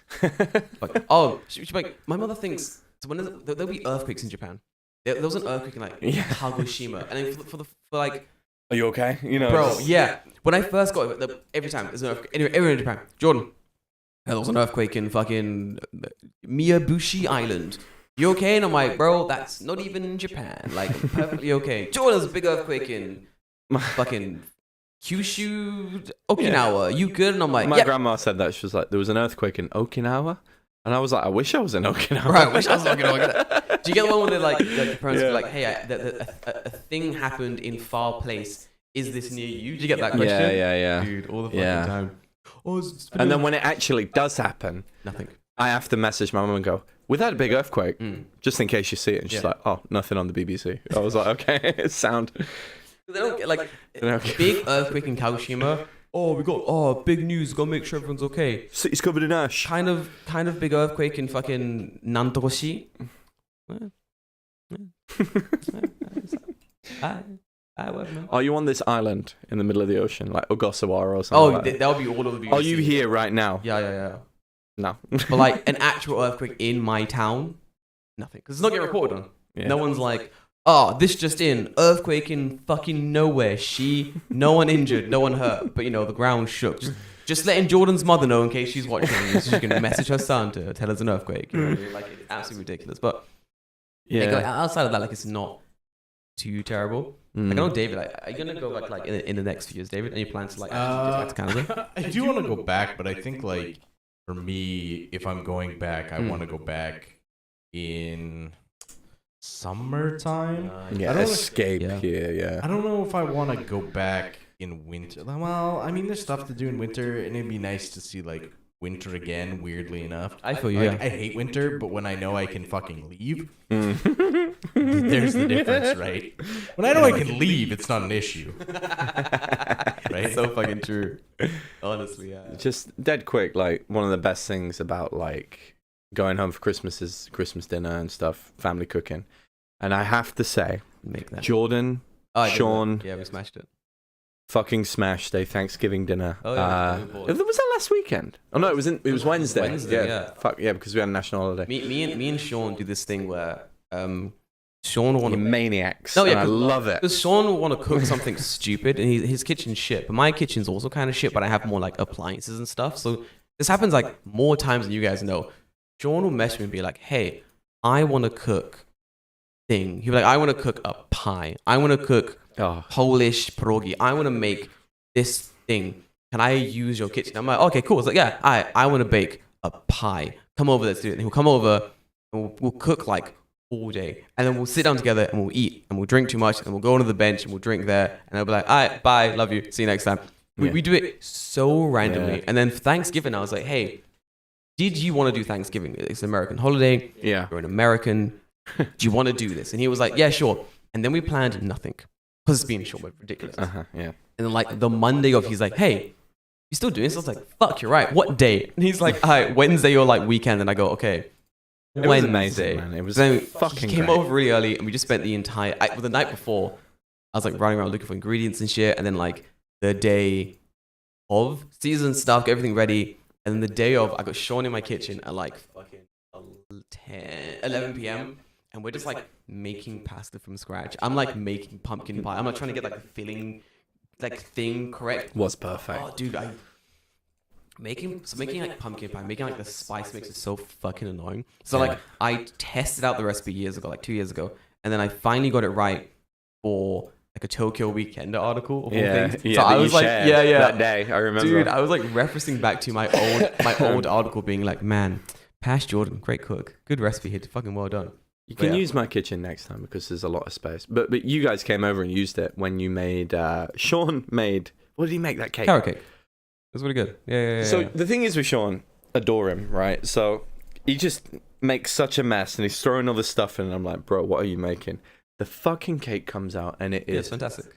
Like, oh, she'd be like, my mother thinks, so when there'll be earthquakes in Japan. There was an earthquake in like Kagoshima. And then for like, Are you okay? You know, bro, yeah. When I first got it, every time there's an earthquake, everywhere in Japan, Jordan, there was an earthquake in fucking Miyabushi Island. You okay? And I'm like, bro, that's not even in Japan. Like, I'm perfectly okay. Jordan, there's a big earthquake in fucking Kyushu, Okinawa. You good? And I'm like, my grandma said that. She was like, there was an earthquake in Okinawa. And I was like, I wish I was in Okinawa. Right, I wish I was in Okinawa. Do you get the one where like the parents be like, hey, a thing happened in far place. Is this near you? Do you get that question? Yeah. Dude, all the fucking time. Oh, And then when it actually does happen, nothing. I have to message my mum and go, we've had a big earthquake, just in case you see it. And she's Yeah. like, oh, nothing on the BBC. I was like, okay, it's sound. They don't get like Okay. big earthquake in Kagoshima. Oh, we got big news. Gotta make sure everyone's okay. City's covered in ash. Kind of big earthquake in fucking Nantoshi. Are you on this island in the middle of the ocean, like Ogasawara or something? like that? That'll be all over the BBC. Are you here right now? Yeah. No. But like an actual earthquake in my town, nothing. Because it's not getting reported on. Yeah. No one's like, oh, this just in, earthquake in fucking nowhere. No one injured, no one hurt. But you know, the ground shook. Just letting Jordan's mother know in case she's watching. So she can message her son to tell us an earthquake. You know what I mean? Like, it's absolutely ridiculous. But like, outside of that, like, it's not too terrible. Like, I know David, like, are you gonna go back like in the next few years, David? Any plans to like actually get back to Canada? I do want to go back, but I think like for me, if I'm going back, I want to go back in summertime. Yeah, I don't escape Yeah. here, yeah. I don't know if I want to go back in winter. Well, I mean, there's stuff to do in winter, and it'd be nice to see like winter again. Weirdly enough, I feel you. like, I hate winter, but when I know I can fucking leave, there's the difference, right? When I know I can leave, it's not an issue, right? So fucking true. Honestly, yeah. Just dead quick, like one of the best things about like going home for Christmas dinner and stuff, family cooking. And I have to say, Make that. Jordan, Sean, Yeah, we smashed it. fucking smashed a Thanksgiving dinner. Oh, yeah. Was that last weekend? Oh no, it was Wednesday. Wednesday, yeah. Fuck yeah, because we had a national holiday. Me and Sean do this thing where Sean will want You're to maniacs. No, yeah, and I love it. because Sean will want to cook something stupid, and his kitchen's shit. But my kitchen's also kind of shit, but I have more like appliances and stuff. So this happens like more times than you guys know. Sean will message me and be like, "Hey, I want to cook thing." He'll be like, "I want to cook a pie. I want to cook Polish pierogi. I want to make this thing. Can I use your kitchen?" I'm like, "Okay, cool." It's like, "Yeah, I want to bake a pie. Come over, let's do it." And he'll come over, and we'll cook like all day, and then we'll sit down together and we'll eat and we'll drink too much and we'll go onto the bench and we'll drink there, and I'll be like, "All right, bye, love you, see you next time." We do it so randomly. And then for Thanksgiving, I was like, "Hey, did you want to do Thanksgiving? It's an American holiday. Yeah. You're an American. Do you want to do this?" And he was like, "Yeah, sure." And then we planned nothing because it's being short, but ridiculous. Yeah. And then like the Monday of, he's like, "Hey, you still doing this?" I was like, "Fuck, you're right. What day?" And he's like, "All right, Wednesday or like weekend." And I go, "Okay." It was amazing, man. It was then fucking he came great. over really early, and we just spent the entire the night before. I was like running around looking for ingredients and shit, and then like the day of season stuff, get everything ready, and then the day of, I got Sean in my kitchen at like fucking 11 p.m. and we're just like making pasta from scratch. I'm like making pumpkin pie. I'm like trying to get like the filling like thing correct. Was perfect. Oh, dude, making like pumpkin pie, making like the spice mix is so fucking annoying. So like I tested out the recipe years ago, like 2 years ago, and then I finally got it right for like a Tokyo Weekend article of all things. So I was like, that day, I remember. Dude, I was like referencing back to my old article, being like, "Man, Pash Jordan, great cook, good recipe here, fucking well done." You can use my kitchen next time because there's a lot of space. But you guys came over and used it when you made. Sean made. What did he make that cake? Carrot cake. It was really good. Yeah. So the thing is with Sean, adore him, right? So he just makes such a mess and he's throwing all this stuff in, and I'm like, "Bro, what are you making?" The fucking cake comes out and it is it's fantastic.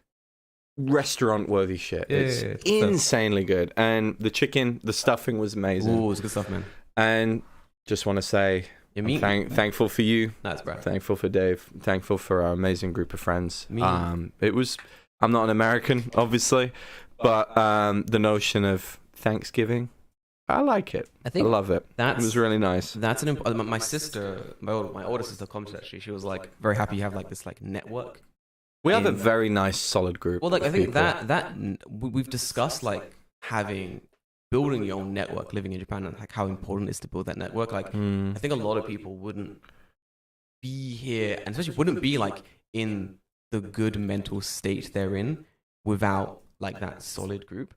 Restaurant worthy shit. Yeah, It's insanely good. And the chicken, the stuffing was amazing. Ooh, it's good stuff, man. And just want to say, thankful for you. Nice, bro. Thankful for Dave. Thankful for our amazing group of friends. Me. I'm not an American, obviously, but the notion of Thanksgiving, I like it. I love it. It was really nice. That's my sister, my older sister commented actually. She was like very happy you have like this like network. We have a very nice, solid group. Well, like I of think people. that we've discussed like building your own network, living in Japan, and like how important it is to build that network. Like I think a lot of people wouldn't be here, and especially wouldn't be like in the good mental state they're in without like that solid group.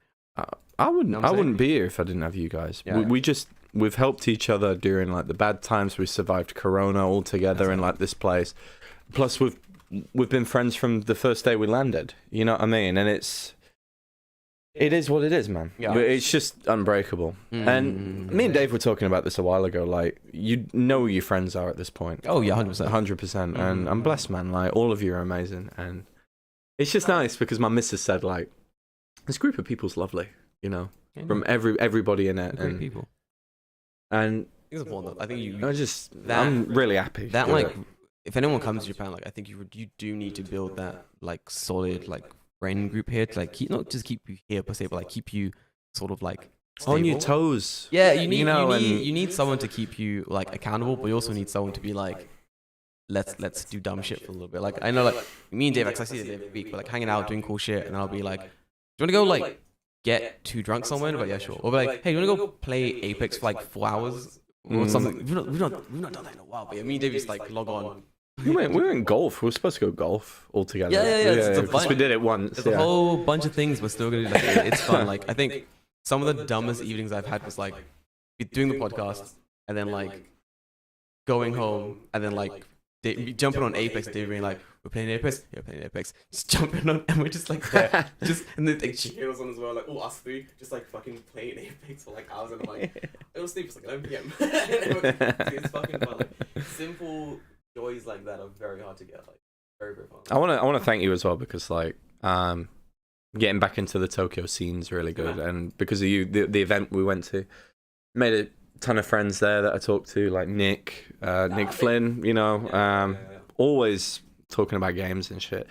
I wouldn't. You know what I'm I wouldn't saying? be here if I didn't have you guys. Yeah. We've helped each other during like the bad times. We survived Corona all together in like this place. Plus, we've been friends from the first day we landed. You know what I mean? And it is what it is, man. Yeah. It's just unbreakable. And me and Dave were talking about this a while ago. Like, you know who your friends are at this point. Oh yeah, 100%. 100%. And I'm blessed, man. Like, all of you are amazing. And it's just nice because my missus said, like, this group of people's lovely, you know, from everybody in it. Great people. And It's important. I think I'm really happy. that with like it. if anyone comes to Japan, like I think you do need to build that like solid like friend group here to like keep you here per se, but like keep you sort of like on your stable. toes. Yeah, you and need someone to keep you like accountable, but you also need someone to be like, let's do dumb shit for a little bit. Like I know like me and Dave, like I see it every week, but like hanging out doing cool shit, and I'll be like, "Do you want to go like get too drunk somewhere?" But yeah, sure. Or be like, "Hey, you want to go play Apex for like 4 hours or something?" We've not done that in a while, but yeah, me and Dave just like log on. we went golf. We were supposed to go golf all together. Yeah. It's a because fun- we did it once. There's a whole bunch of things we're still gonna do. Like, it's fun. Like I think some of the dumbest evenings I've had was like doing the podcast and then like going home and then like jumping on Apex, Dave being like, "We're playing Apex, yeah, we're playing Apex," just jumping on, and we're just like there, and then like cheers on as well, like us three, just like fucking playing Apex for like hours, and I'm like, I don't sleep, it's like 11 p.m. It's fucking fun. Like simple joys like that are very hard to get. Like very fun. I want to thank you as well because like getting back into the Tokyo scene is really good, and because of you, the event we went to made it ton of friends there that I talk to, like Nick, Nick Flynn. You know, always talking about games and shit.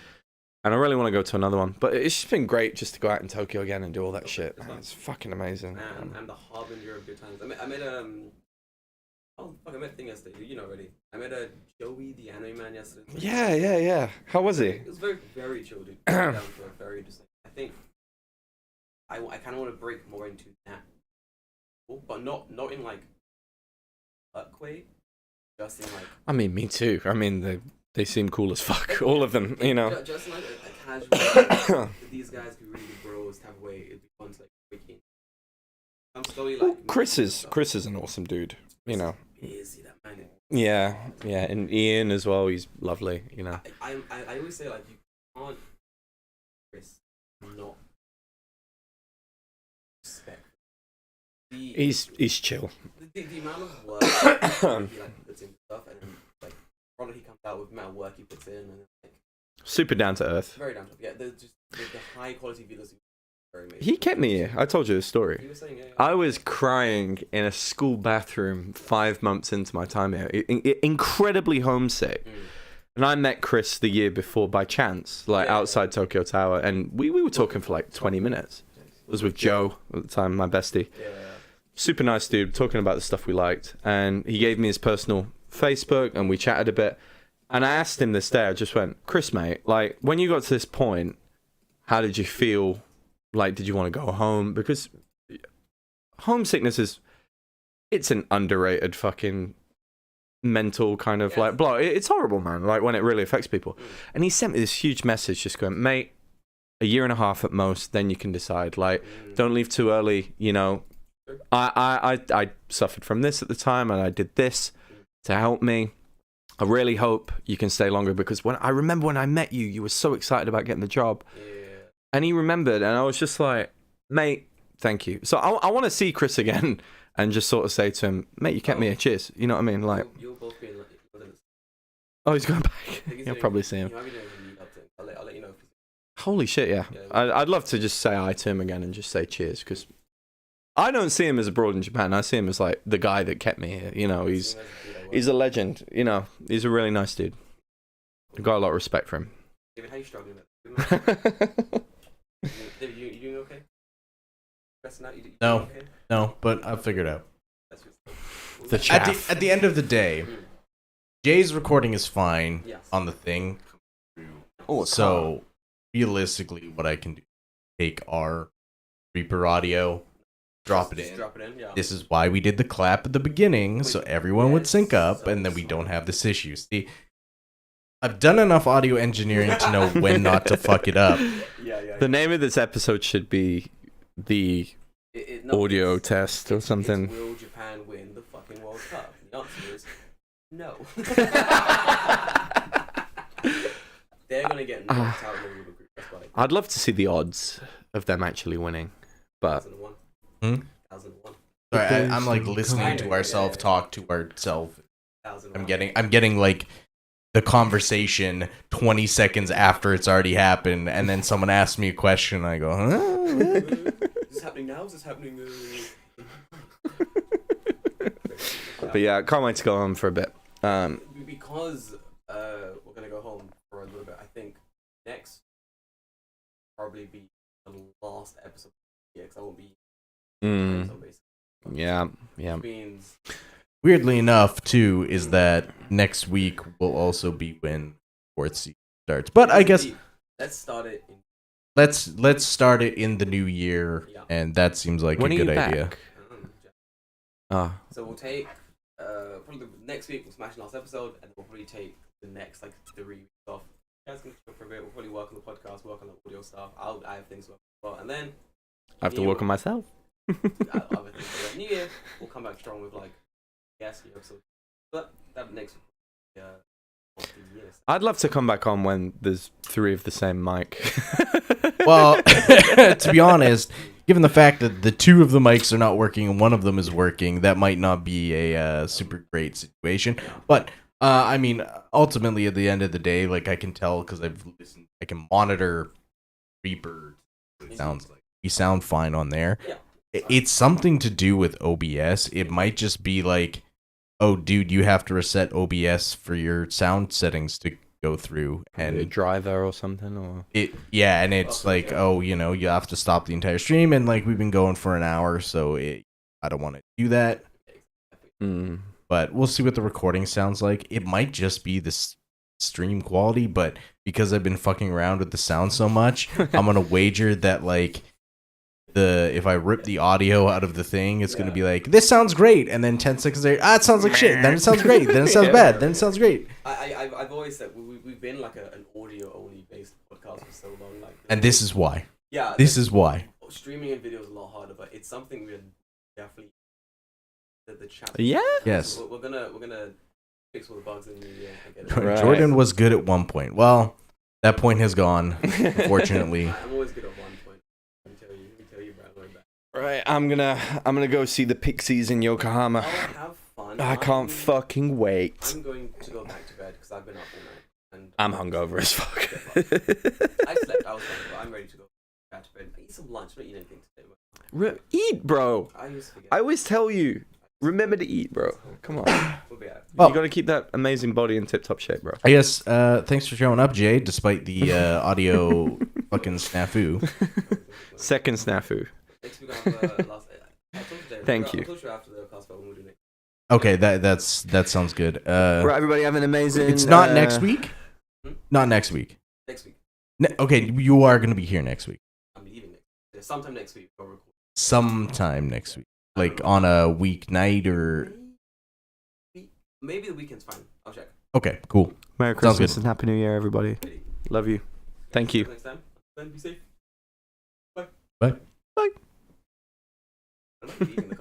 And I really want to go to another one, but it's just been great just to go out in Tokyo again and do all that shit. Man, it's fucking amazing. And the harbinger of good times. I met I met thing yesterday. You know already. I met Joey, the anime man, yesterday. Yeah. How was he? It was very, very chill, dude. Down to earth, very interesting. I think I kind of want to break more into that, but not in like work way, just in like. I mean, me too. I mean, they seem cool as fuck, all of them. You know. Just in like a casual. These guys who really bros have way. It'd be fun to like break in. I'm slowly like. Chris is an awesome dude. You know. Is he that man? Yeah, and Ian as well. He's lovely. You know. I always say like you can't Chris not respect. He's chill. The amount of work he like puts into stuff, and then like product he comes out with, the amount of work he puts in, and like Super down to earth. very down to earth. Yeah, the high quality videos. Very amazing. He kept me here. I told you the story. He was saying, yeah. I was crying in a school bathroom 5 months into my time here, incredibly homesick. And I met Chris the year before by chance, like outside Tokyo Tower, and we were talking for like 20 minutes. It was with Joe at the time, my bestie. Yeah. Super nice dude, talking about the stuff we liked. And he gave me his personal Facebook, and we chatted a bit. And I asked him this day, I just went, Chris, mate, like, when you got to this point, how did you feel? Like, did you want to go home? Because homesickness it's an underrated fucking mental kind of like blow. It's horrible, man. Like when it really affects people. And he sent me this huge message just going, mate, a year and a half at most, then you can decide. Like, don't leave too early. You know, I suffered from this at the time, and I did this to help me. I really hope you can stay longer, because I remember when I met you, you were so excited about getting the job. And he remembered, and I was just like, mate, thank you. So I want to see Chris again and just sort of say to him, mate, you kept me here, cheers. You know what I mean? Like, You'll both be in like, oh, he's going back. You'll probably see him. You might be doing a meet up thing. I'll let you know. Holy shit, yeah. I'd love to just say hi to him again and just say cheers, because I don't see him as abroad in Japan. I see him as like the guy that kept me here. You know, he's a legend. You know, he's a really nice dude. I've got a lot of respect for him. David, how are you struggling with it? David, you doing okay? No. Okay? No, but I'll figure it out. That's The chaff. At the end of the day, Jay's recording is fine Yes. on the thing. Oh, So realistically, what I can do, take our Reaper audio, drop it in. Drop it in, yeah. This is why we did the clap at the beginning, so everyone would sync up, and then we don't have this issue. See, I've done enough audio engineering to know when not to fuck it up. The name of this episode should be the audio it's- test or something. Will Japan win the fucking World Cup? The answer is no. They're gonna get knocked out in the Uber group. That's why. I'd love to see the odds of them actually winning, but 2001. Hmm? 2001. Sorry, I'm like listening to ourselves talk to ourselves. I'm getting like the conversation 20 seconds after it's already happened, and then someone asks me a question, and I go, huh? Is this happening now? Is this happening? but yeah, can't wait to go home for a bit. Because we're gonna go home for a little bit. I think next probably be the last episode. Yeah, because I won't be. episode basically. Yeah. Which means Weirdly enough, too, is that next week will also be when fourth season starts. But I guess let's start it. let's start it in the new year, Yeah. and that seems like When a are you good back? idea. So we'll take probably next week we'll smash the last episode, and we'll probably take the next like 3 weeks off. You guys can chill for a bit. We'll probably work on the podcast, work on the audio stuff. I have things to work on as well, and then I have to work on myself. other things. So New Year, we'll come back strong with like new episode. But that next of the year. I'd love to come back on when there's 3 of the same mic. Well, to be honest, given the fact that the 2 of the mics are not working and one of them is working, that might not be a super great situation. But I mean, ultimately, at the end of the day, like I can tell because I've listened, I can monitor Reaper. It sounds like we sound fine on there. Yeah. it's something to do with OBS. It might just be like, oh, dude, you have to reset OBS for your sound settings to go through, and a driver or something, or and it's like, oh, you have to stop the entire stream, and like we've been going for an hour, so I don't want to do that. But we'll see what the recording sounds like. It might just be this stream quality, but because I've been fucking around with the sound so much, I'm gonna wager that like if I rip the audio out of the thing, it's gonna be like, this sounds great, and then 10 seconds later, it sounds like shit. Then it sounds great. Then it sounds bad. Then it sounds great. I've always said we've been like an audio only based podcast for so long, like. And this is why. Yeah. This is why. Streaming and video is a lot harder, but it's something we're definitely the chat. Yeah. Yes. So we're gonna fix all the bugs in the new year. Right. Jordan was good at one point. Well, that point has gone, unfortunately. I'm always good at one point. Let me tell you, Brad. Right. I'm gonna go see the Pixies in Yokohama. Have fun. I can't fucking wait. I'm going to go back to bed because I've been up all night. And I'm hungover as fuck. I slept. I was hungover. I'm ready to go back to bed. Eat some lunch. Not eat anything today. Eat, bro. I used to forget. I always tell you, remember to eat, bro. Come on. We'll be out. Well- You gotta keep that amazing body in tip-top shape, bro. I guess, thanks for showing up, Jay, despite the audio fucking snafu. Second snafu. Next week I have last. Thank you. I'll talk to you after the class, but when we do next. Okay, that sounds good. Right, everybody have an amazing. It's not next week? Not next week. Next week. Okay, you are going to be here next week. I'm leaving next. Sometime next week. I'll record. Sometime next week. Like on a weeknight or... Maybe the weekend's fine. I'll check. Okay, cool. Merry Sounds Christmas good. and Happy New Year, everybody. Love you. Thank you. Next time. Then be safe. Bye. Bye. Bye. I'm not leaving